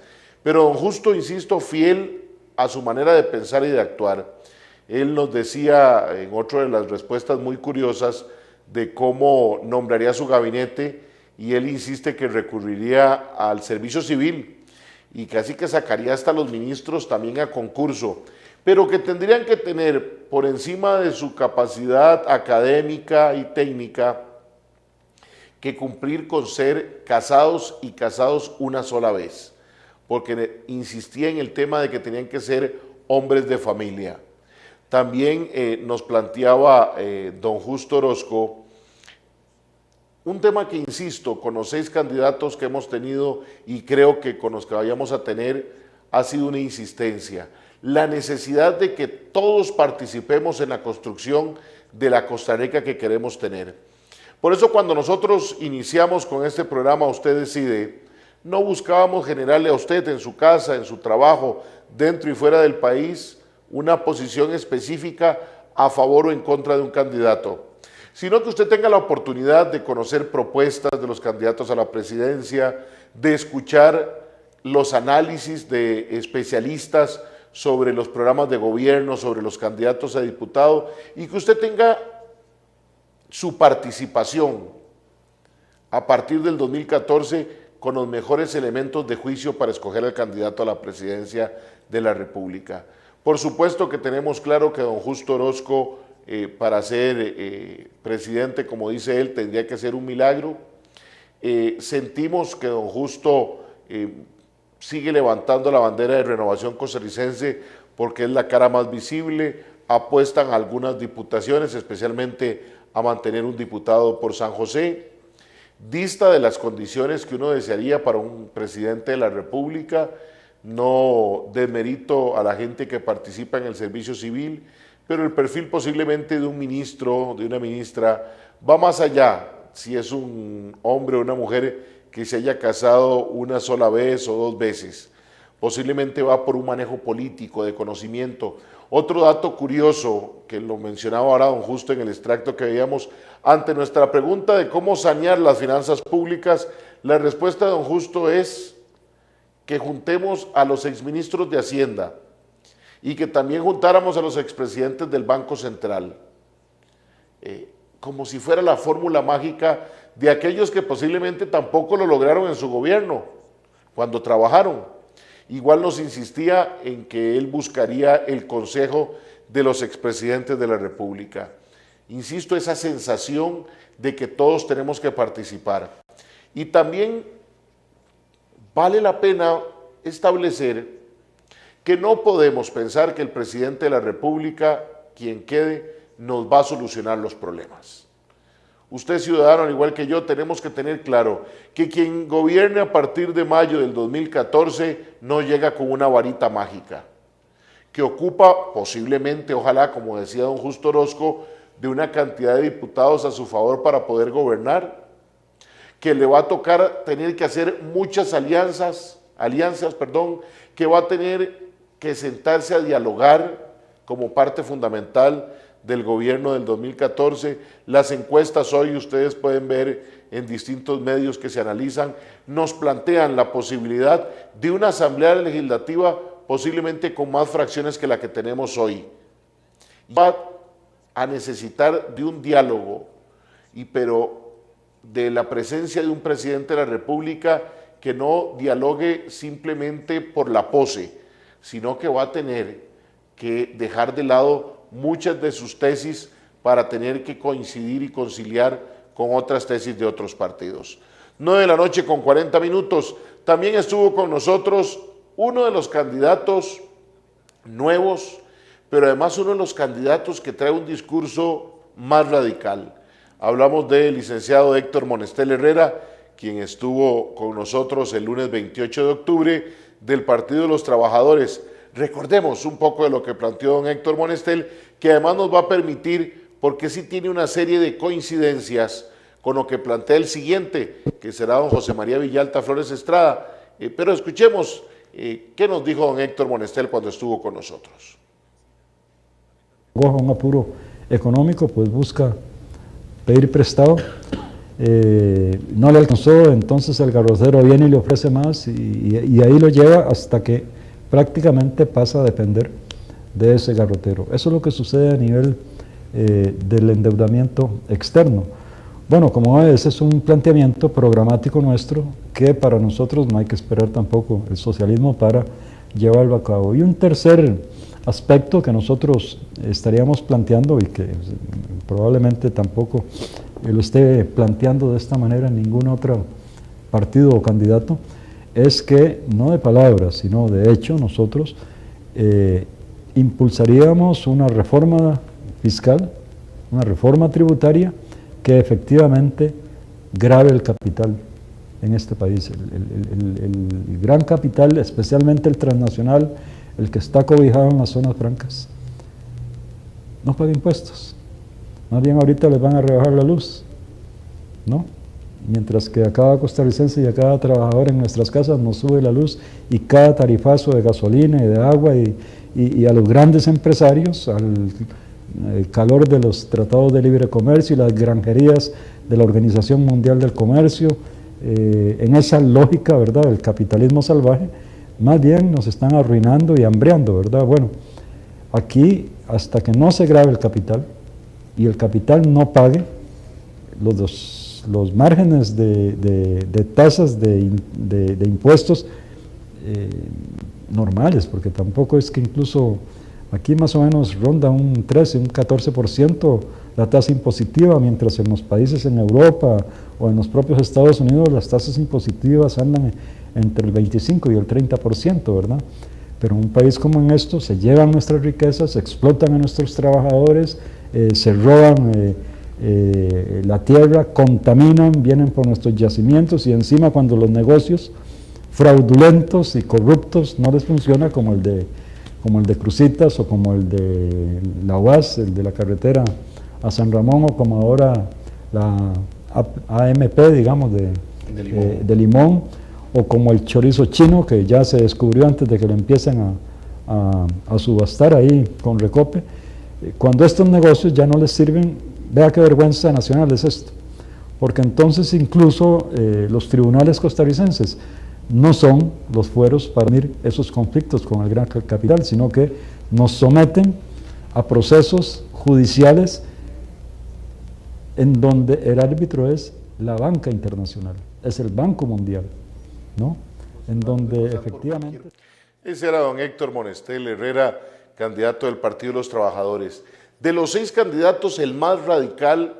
Speaker 2: pero don Justo, insisto, fiel a su manera de pensar y de actuar. Él nos decía en otra de las respuestas muy curiosas de cómo nombraría su gabinete, y él insiste que recurriría al servicio civil y casi que sacaría hasta los ministros también a concurso, pero que tendrían que tener por encima de su capacidad académica y técnica que cumplir con ser casados y casados una sola vez, porque insistía en el tema de que tenían que ser hombres de familia. También nos planteaba don Justo Orozco un tema que, insisto, con los 6 candidatos que hemos tenido y creo que con los que vayamos a tener, ha sido una insistencia. La necesidad de que todos participemos en la construcción de la Costa Rica que queremos tener. Por eso cuando nosotros iniciamos con este programa Usted Decide, no buscábamos generarle a usted en su casa, en su trabajo, dentro y fuera del país, una posición específica a favor o en contra de un candidato, sino que usted tenga la oportunidad de conocer propuestas de los candidatos a la presidencia, de escuchar los análisis de especialistas sobre los programas de gobierno, sobre los candidatos a diputado, y que usted tenga su participación a partir del 2014 con los mejores elementos de juicio para escoger al candidato a la presidencia de la República. Por supuesto que tenemos claro que don Justo Orozco, para ser presidente, como dice él, tendría que ser un milagro. Sentimos que don Justo sigue levantando la bandera de Renovación Costarricense porque es la cara más visible, apuestan a algunas diputaciones, especialmente a mantener un diputado por San José, dista de las condiciones que uno desearía para un presidente de la República. No demerito a la gente que participa en el servicio civil, pero el perfil posiblemente de un ministro, de una ministra, va más allá, si es un hombre o una mujer que se haya casado una sola vez o 2 veces. Posiblemente va por un manejo político, de conocimiento. Otro dato curioso, que lo mencionaba ahora don Justo en el extracto que veíamos, ante nuestra pregunta de cómo sanear las finanzas públicas, la respuesta de don Justo es que juntemos a los exministros de Hacienda y que también juntáramos a los expresidentes del Banco Central, como si fuera la fórmula mágica de aquellos que posiblemente tampoco lo lograron en su gobierno, cuando trabajaron. Igual nos insistía en que él buscaría el consejo de los expresidentes de la República. Insisto, esa sensación de que todos tenemos que participar. Y también vale la pena establecer que no podemos pensar que el presidente de la República, quien quede, nos va a solucionar los problemas. Usted, ciudadano, al igual que yo, tenemos que tener claro que quien gobierne a partir de mayo del 2014 no llega con una varita mágica, que ocupa posiblemente, ojalá, como decía don Justo Orozco, de una cantidad de diputados a su favor para poder gobernar, que le va a tocar tener que hacer muchas alianzas, que va a tener que sentarse a dialogar como parte fundamental del gobierno del 2014. Las encuestas hoy, ustedes pueden ver en distintos medios que se analizan, nos plantean la posibilidad de una asamblea legislativa posiblemente con más fracciones que la que tenemos hoy. Va a necesitar de un diálogo, pero de la presencia de un presidente de la República que no dialogue simplemente por la pose, sino que va a tener que dejar de lado muchas de sus tesis para tener que coincidir y conciliar con otras tesis de otros partidos. 9 de la noche con 40 minutos. También estuvo con nosotros uno de los candidatos nuevos, pero además uno de los candidatos que trae un discurso más radical. Hablamos del licenciado Héctor Monestel Herrera, quien estuvo con nosotros el lunes 28 de octubre del Partido de los Trabajadores. Recordemos un poco de lo que planteó don Héctor Monestel, que además nos va a permitir, porque sí tiene una serie de coincidencias con lo que plantea el siguiente, que será don José María Villalta Flores Estrada. Pero escuchemos qué nos dijo don Héctor Monestel cuando estuvo con nosotros.
Speaker 14: Un apuro económico, pues busca pedir prestado, no le alcanzó, entonces el garrotero viene y le ofrece más y ahí lo lleva hasta que prácticamente pasa a depender de ese garrotero. Eso es lo que sucede a nivel del endeudamiento externo. Bueno, como ese es un planteamiento programático nuestro, que para nosotros no hay que esperar tampoco el socialismo para llevarlo a cabo. Y un tercer aspecto que nosotros estaríamos planteando y que probablemente tampoco lo esté planteando de esta manera ningún otro partido o candidato, es que no de palabras, sino de hecho nosotros impulsaríamos una reforma fiscal, una reforma tributaria que efectivamente grave el capital en este país, el gran capital, especialmente el transnacional, el que está cobijado en las zonas francas, no paga impuestos. Más bien ahorita les van a rebajar la luz, ¿no? Mientras que a cada costarricense y a cada trabajador en nuestras casas nos sube la luz y cada tarifazo de gasolina y de agua y a los grandes empresarios, al calor de los tratados de libre comercio y las granjerías de la Organización Mundial del Comercio, en esa lógica, ¿verdad?, del capitalismo salvaje, más bien nos están arruinando y hambreando, ¿verdad? Bueno, aquí hasta que no se grave el capital y el capital no pague los márgenes de tasas de impuestos normales, porque tampoco es que incluso aquí más o menos ronda un 13, un 14% la tasa impositiva, mientras en los países en Europa o en los propios Estados Unidos las tasas impositivas andan entre el 25 y el 30%, ¿verdad? Pero en un país como en esto se llevan nuestras riquezas, se explotan a nuestros trabajadores, se roban la tierra, contaminan, vienen por nuestros yacimientos y encima cuando los negocios fraudulentos y corruptos no les funciona como el de Cruzitas o como el de la UAS, el de la carretera a San Ramón, o como ahora la AMP, digamos, de Limón, o como el chorizo chino, que ya se descubrió antes de que lo empiecen a subastar ahí con Recope. Cuando estos negocios ya no les sirven, vea qué vergüenza nacional es esto, porque entonces incluso los tribunales costarricenses no son los fueros para unir esos conflictos con el gran capital, sino que nos someten a procesos judiciales en donde el árbitro es la banca internacional, es el Banco Mundial, ¿no? En donde efectivamente...
Speaker 2: Ese era don Héctor Monestel Herrera, candidato del Partido de los Trabajadores. De los 6 candidatos, el más radical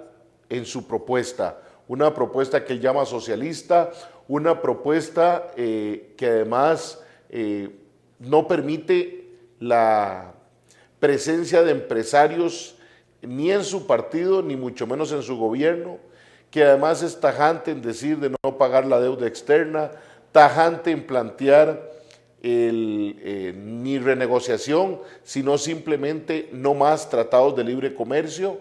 Speaker 2: en su propuesta, una propuesta que él llama socialista, una propuesta que además no permite la presencia de empresarios ni en su partido, ni mucho menos en su gobierno, que además es tajante en decir de no pagar la deuda externa, tajante en plantear ni renegociación, sino simplemente no más tratados de libre comercio,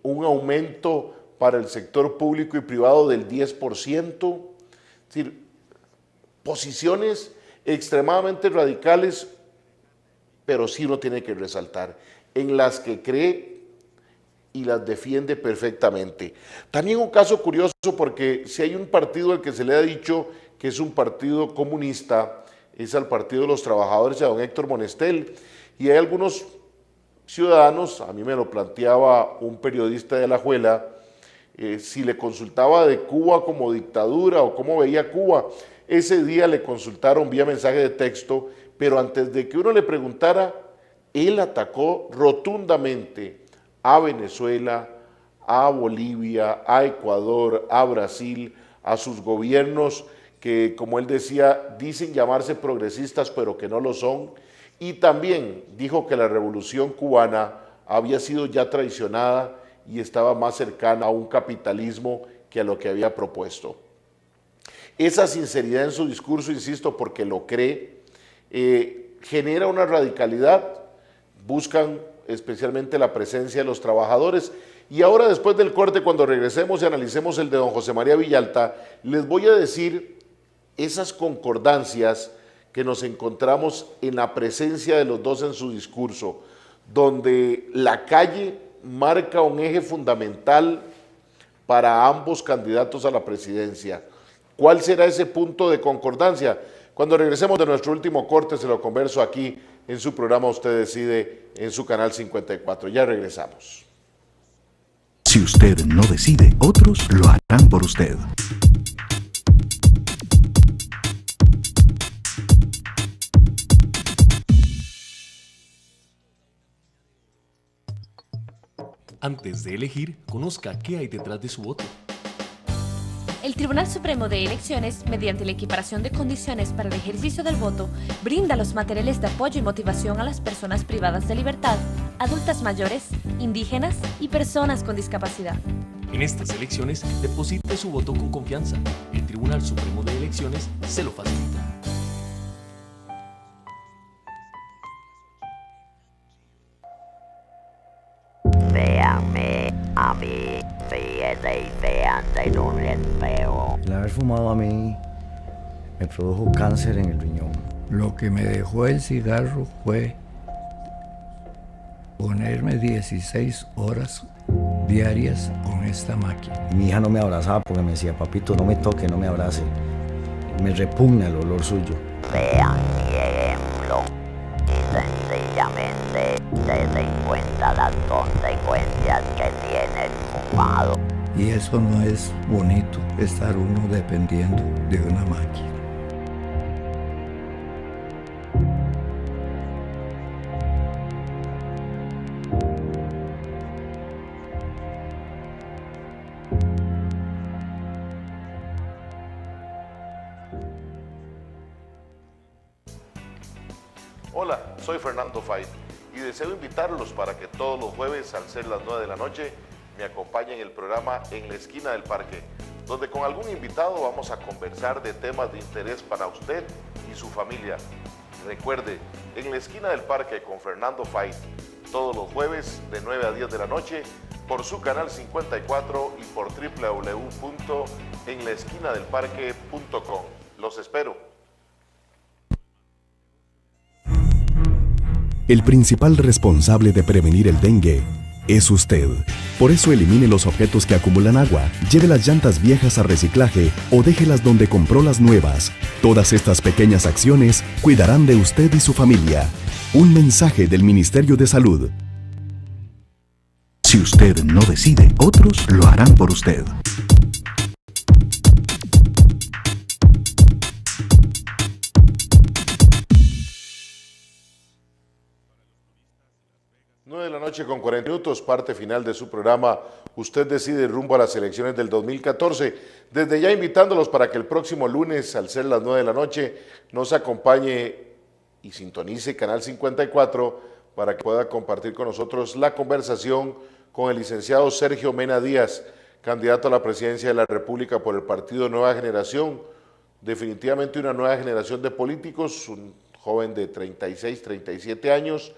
Speaker 2: un aumento para el sector público y privado del 10%, es decir, posiciones extremadamente radicales, pero sí uno tiene que resaltar, en las que cree y las defiende perfectamente. También un caso curioso, porque si hay un partido al que se le ha dicho que es un partido comunista, es al Partido de los Trabajadores, a don Héctor Monestel, y hay algunos ciudadanos, a mí me lo planteaba un periodista de Alajuela, si le consultaba de Cuba como dictadura o cómo veía Cuba. Ese día le consultaron vía mensaje de texto, pero antes de que uno le preguntara, él atacó rotundamente a Venezuela, a Bolivia, a Ecuador, a Brasil, a sus gobiernos que, como él decía, dicen llamarse progresistas, pero que no lo son. Y también dijo que la revolución cubana había sido ya traicionada y estaba más cercana a un capitalismo que a lo que había propuesto. Esa sinceridad en su discurso, insisto, porque lo cree, genera una radicalidad. Buscan especialmente la presencia de los trabajadores. Y ahora, después del corte, cuando regresemos y analicemos el de don José María Villalta, les voy a decir esas concordancias que nos encontramos en la presencia de los dos en su discurso, donde la calle marca un eje fundamental para ambos candidatos a la presidencia. ¿Cuál será ese punto de concordancia? Cuando regresemos de nuestro último corte, se lo converso aquí en su programa Usted Decide, en su canal 54. Ya regresamos.
Speaker 11: Si usted no decide, otros lo harán por usted.
Speaker 4: Antes de elegir, conozca qué hay detrás de su voto.
Speaker 5: El Tribunal Supremo de Elecciones, mediante la equiparación de condiciones para el ejercicio del voto, brinda los materiales de apoyo y motivación a las personas privadas de libertad, adultas mayores, indígenas y personas con discapacidad.
Speaker 4: En estas elecciones, deposite su voto con confianza. El Tribunal Supremo de Elecciones se lo facilita.
Speaker 6: Véanme a mí, fíjese y vean en un espejo.
Speaker 7: El haber fumado a mí me produjo cáncer en el riñón.
Speaker 8: Lo que me dejó el cigarro fue ponerme 16 horas diarias con esta máquina.
Speaker 7: Mi hija no me abrazaba porque me decía, papito, no me toque, no me abrace. Me repugna el olor suyo.
Speaker 6: Vean mi ejemplo y sencillamente se den cuenta las consecuencias que tiene el fumado.
Speaker 8: Y eso no es bonito, estar uno dependiendo de una máquina.
Speaker 2: Hola, soy Fernando Fay y deseo invitarlos para que todos los jueves al ser las 9 de la noche me acompañen en el programa En la Esquina del Parque, donde con algún invitado vamos a conversar de temas de interés para usted y su familia. Recuerde, En la Esquina del Parque con Fernando Fay, todos los jueves de 9 a 10 de la noche por su canal 54 y por www.enlaesquinadelparque.com. Los espero.
Speaker 3: El principal responsable de prevenir el dengue es usted. Por eso elimine los objetos que acumulan agua, lleve las llantas viejas a reciclaje o déjelas donde compró las nuevas. Todas estas pequeñas acciones cuidarán de usted y su familia. Un mensaje del Ministerio de Salud.
Speaker 11: Si usted no decide, otros lo harán por usted.
Speaker 2: De la noche con 40 minutos, parte final de su programa Usted Decide, rumbo a las elecciones del 2014. Desde ya invitándolos para que el próximo lunes, al ser las 9 de la noche, nos acompañe y sintonice Canal 54 para que pueda compartir con nosotros la conversación con el licenciado Sergio Mena Díaz, candidato a la presidencia de la República por el partido Nueva Generación. Definitivamente una nueva generación de políticos, un joven de 36, 37 años,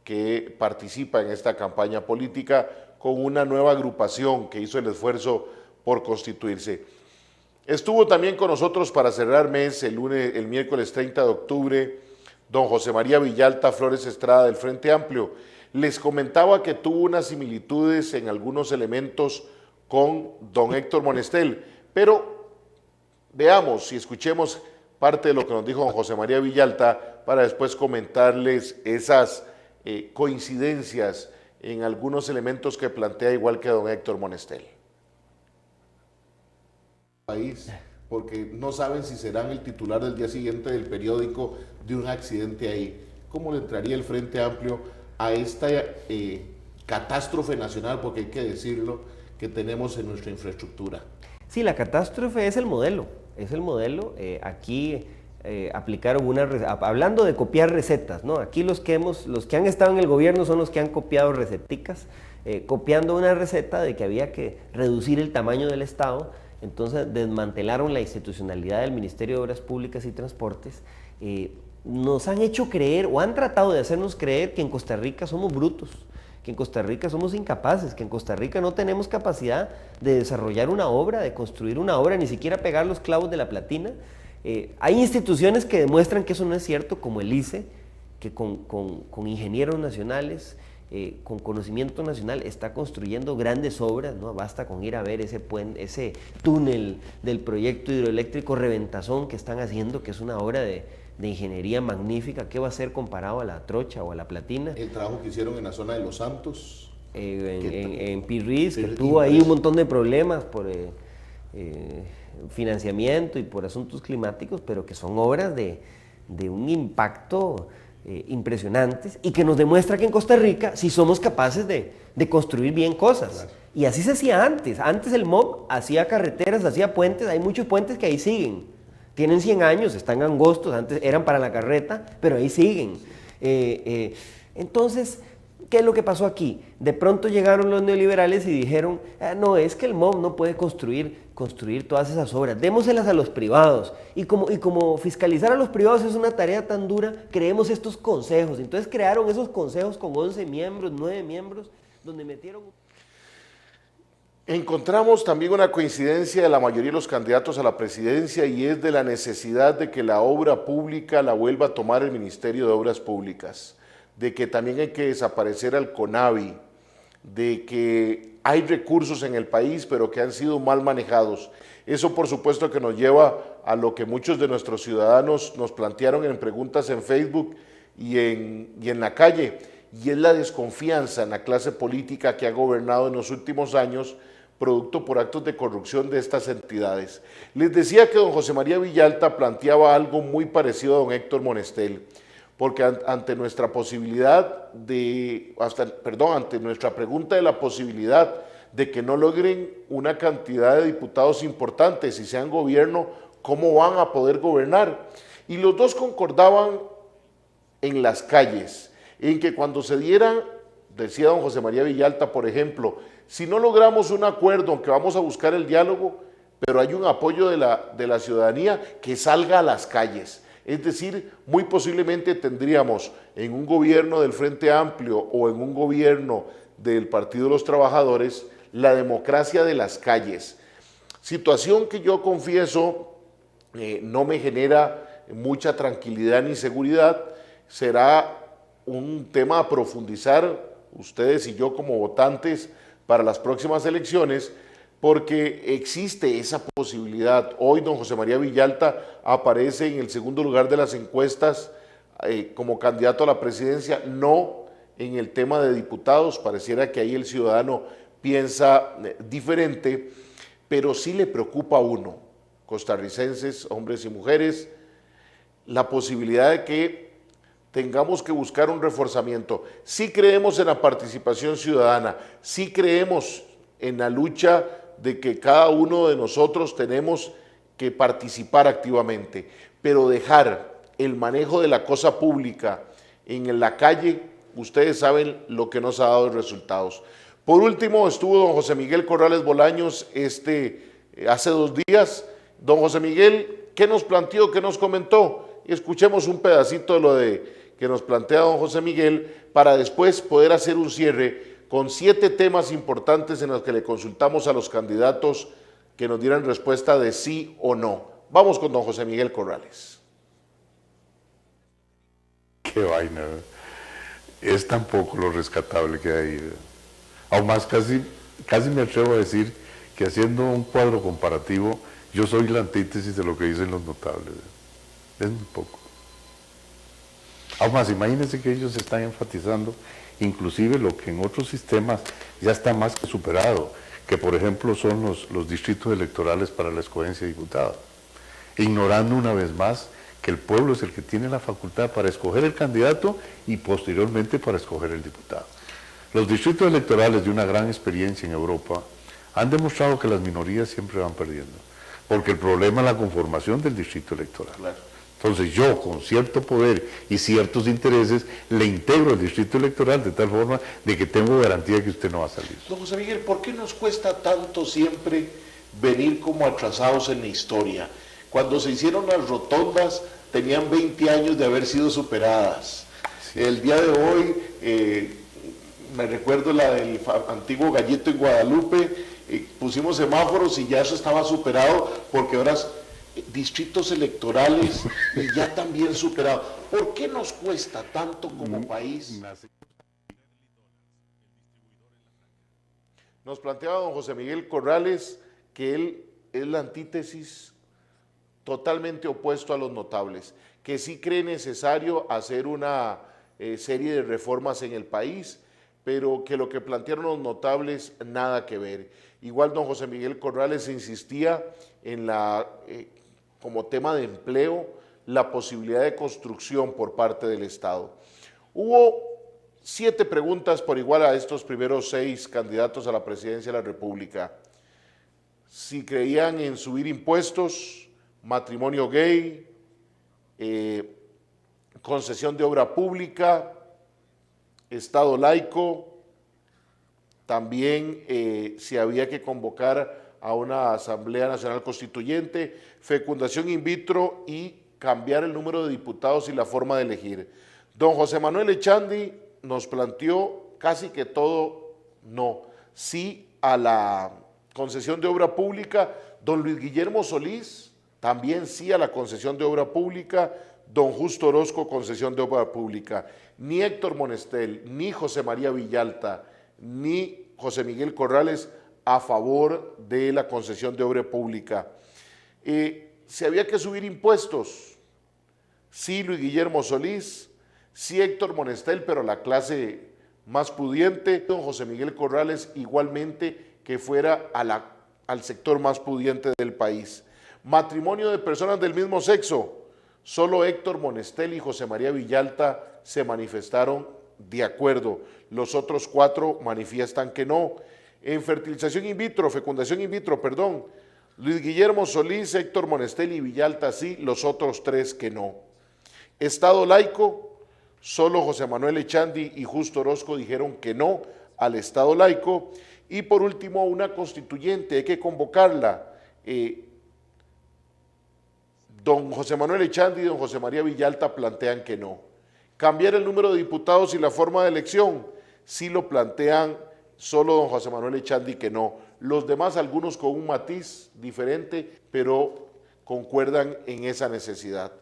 Speaker 2: que participa en esta campaña política con una nueva agrupación que hizo el esfuerzo por constituirse. Estuvo también con nosotros para cerrar mes el miércoles 30 de octubre, don José María Villalta Flores Estrada del Frente Amplio. Les comentaba que tuvo unas similitudes en algunos elementos con don Héctor Monestel, pero veamos y escuchemos parte de lo que nos dijo don José María Villalta para después comentarles esas coincidencias en algunos elementos que plantea igual que don Héctor Monestel. país, porque no saben si serán el titular del día siguiente del periódico de un accidente ahí. ¿Cómo le entraría el Frente Amplio a esta catástrofe nacional, porque hay que decirlo, que tenemos en nuestra infraestructura?
Speaker 15: Sí, la catástrofe es el modelo, aquí aplicaron hablando de copiar recetas, ¿no? Aquí los que han estado en el gobierno son los que han copiado receticas, copiando una receta de que había que reducir el tamaño del Estado. Entonces desmantelaron la institucionalidad del Ministerio de Obras Públicas y Transportes, nos han hecho creer o han tratado de hacernos creer que en Costa Rica somos brutos, que en Costa Rica somos incapaces, que en Costa Rica no tenemos capacidad de desarrollar una obra, de construir una obra, ni siquiera pegar los clavos de la platina. Hay instituciones que demuestran que eso no es cierto, como el ICE, que con ingenieros nacionales, con conocimiento nacional, está construyendo grandes obras, ¿no? Basta con ir a ver ese túnel del proyecto hidroeléctrico Reventazón que están haciendo, que es una obra de ingeniería magnífica. ¿Qué va a ser comparado a la trocha o a la platina?
Speaker 2: El trabajo que hicieron en la zona de Los Santos.
Speaker 15: En Pirriz, que tuvo ahí un montón de problemas por financiamiento y por asuntos climáticos, pero que son obras de un impacto impresionantes y que nos demuestra que en Costa Rica sí somos capaces de construir bien cosas. Claro. Y así se hacía antes. Antes el MOB hacía carreteras, hacía puentes, hay muchos puentes que ahí siguen. Tienen 100 años, están angostos, antes eran para la carreta, pero ahí siguen. Entonces, ¿qué es lo que pasó aquí? De pronto llegaron los neoliberales y dijeron, no, es que el MOB no puede construir todas esas obras, démoselas a los privados. Y como fiscalizar a los privados es una tarea tan dura, creemos estos consejos. Entonces crearon esos consejos con 11 miembros, 9 miembros, donde metieron...
Speaker 2: Encontramos también una coincidencia de la mayoría de los candidatos a la presidencia, y es de la necesidad de que la obra pública la vuelva a tomar el Ministerio de Obras Públicas, de que también hay que desaparecer al CONAVI, de que hay recursos en el país pero que han sido mal manejados. Eso por supuesto que nos lleva a lo que muchos de nuestros ciudadanos nos plantearon en preguntas en Facebook y en la calle, y es la desconfianza en la clase política que ha gobernado en los últimos años, producto por actos de corrupción de estas entidades. Les decía que don José María Villalta planteaba algo muy parecido a don Héctor Monestel, porque ante nuestra pregunta de la posibilidad de que no logren una cantidad de diputados importantes y sean gobierno, ¿cómo van a poder gobernar? Y los dos concordaban en las calles, en que cuando se dieran, decía don José María Villalta, por ejemplo, si no logramos un acuerdo, aunque vamos a buscar el diálogo, pero hay un apoyo de la ciudadanía, que salga a las calles. Es decir, muy posiblemente tendríamos en un gobierno del Frente Amplio o en un gobierno del Partido de los Trabajadores la democracia de las calles. Situación que yo confieso no me genera mucha tranquilidad ni seguridad. Será un tema a profundizar ustedes y yo como votantes para las próximas elecciones, porque existe esa posibilidad. Hoy don José María Villalta aparece en el segundo lugar de las encuestas como candidato a la presidencia, no en el tema de diputados. Pareciera que ahí el ciudadano piensa diferente, pero sí le preocupa a uno, costarricenses, hombres y mujeres, la posibilidad de que tengamos que buscar un reforzamiento. Sí creemos en la participación ciudadana, sí creemos en la lucha de que cada uno de nosotros tenemos que participar activamente, pero dejar el manejo de la cosa pública en la calle, ustedes saben lo que nos ha dado resultados. Por último, estuvo don José Miguel Corrales Bolaños hace 2 días. Don José Miguel, ¿qué nos planteó, qué nos comentó? Escuchemos un pedacito de lo que nos plantea don José Miguel, para después poder hacer un cierre con 7 temas importantes en los que le consultamos a los candidatos que nos dieran respuesta de sí o no. Vamos con don José Miguel Corrales.
Speaker 16: Qué vaina, es tan poco lo rescatable que hay. Aún más, casi me atrevo a decir que haciendo un cuadro comparativo, yo soy la antítesis de lo que dicen los notables. Es muy poco. Aún más, imagínense que ellos están enfatizando inclusive lo que en otros sistemas ya está más que superado, que por ejemplo son los distritos electorales para la escogencia de diputados, ignorando una vez más que el pueblo es el que tiene la facultad para escoger el candidato y posteriormente para escoger el diputado. Los distritos electorales de una gran experiencia en Europa han demostrado que las minorías siempre van perdiendo, porque el problema es la conformación del distrito electoral. Claro. Entonces yo, con cierto poder y ciertos intereses, le integro el distrito electoral de tal forma de que tengo garantía de que usted no va a salir.
Speaker 2: Don José Miguel, ¿por qué nos cuesta tanto siempre venir como atrasados en la historia? Cuando se hicieron las rotondas, tenían 20 años de haber sido superadas. Sí. El día de hoy, me recuerdo la del antiguo Gallito en Guadalupe, pusimos semáforos y ya eso estaba superado, porque ahora distritos electorales ya también superados. ¿Por qué nos cuesta tanto como país? Nos planteaba don José Miguel Corrales que él es la antítesis totalmente opuesto a los notables, que sí cree necesario hacer una serie de reformas en el país, pero que lo que plantearon los notables nada que ver. Igual don José Miguel Corrales insistía en como tema de empleo, la posibilidad de construcción por parte del Estado. Hubo 7 preguntas por igual a estos primeros 6 candidatos a la presidencia de la República. Si creían en subir impuestos, matrimonio gay, concesión de obra pública, Estado laico, también si había que convocar a una Asamblea Nacional Constituyente, fecundación in vitro y cambiar el número de diputados y la forma de elegir. Don José Manuel Echandi nos planteó casi que todo no, sí a la concesión de obra pública. Don Luis Guillermo Solís también sí a la concesión de obra pública. Don Justo Orozco, concesión de obra pública. Ni Héctor Monestel, ni José María Villalta, ni José Miguel Corrales a favor de la concesión de obra pública. Si había que subir impuestos, sí Luis Guillermo Solís, sí Héctor Monestel, pero la clase más pudiente. Don José Miguel Corrales igualmente que fuera al sector más pudiente del país. Matrimonio de personas del mismo sexo, solo Héctor Monestel y José María Villalta se manifestaron de acuerdo, los otros 4 manifiestan que no. En fertilización in vitro, fecundación in vitro, perdón, Luis Guillermo Solís, Héctor Monestel y Villalta sí, los otros 3 que no. Estado laico, solo José Manuel Echandi y Justo Orozco dijeron que no al Estado laico. Y por último, una constituyente, hay que convocarla. Don José Manuel Echandi y don José María Villalta plantean que no. Cambiar el número de diputados y la forma de elección, sí lo plantean solo don José Manuel Echandi que no. Los demás, algunos con un matiz diferente, pero concuerdan en esa necesidad.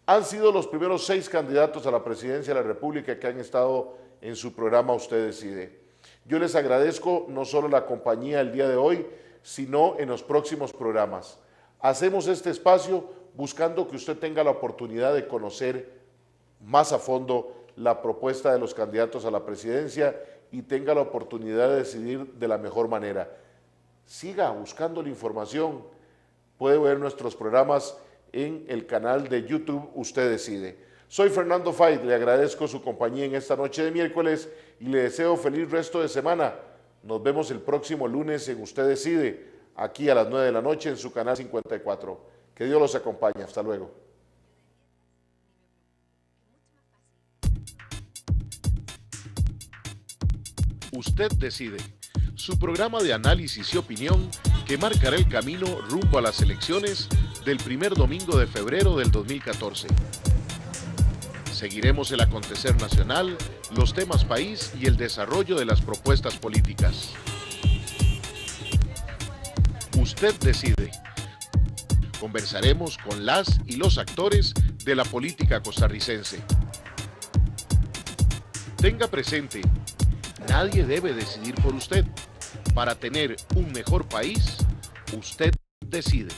Speaker 2: Han sido los primeros 6 candidatos a la presidencia de la República que han estado en su programa Usted Decide. Yo les agradezco no solo la compañía el día de hoy, sino en los próximos programas. Hacemos este espacio buscando que usted tenga la oportunidad de conocer más a fondo la propuesta de los candidatos a la presidencia y tenga la oportunidad de decidir de la mejor manera. Siga buscando la información. Puede ver nuestros programas en el canal de YouTube Usted Decide. Soy Fernando Fay, le agradezco su compañía en esta noche de miércoles y le deseo feliz resto de semana. Nos vemos el próximo lunes en Usted Decide, aquí a las 9 de la noche en su canal 54. Que Dios los acompañe. Hasta luego.
Speaker 17: Usted Decide, su programa de análisis y opinión que marcará el camino rumbo a las elecciones del primer domingo de febrero del 2014. Seguiremos el acontecer nacional, los temas país y el desarrollo de las propuestas políticas. Usted Decide. Conversaremos con las y los actores de la política costarricense. Tenga presente, nadie debe decidir por usted. Para tener un mejor país, usted decide.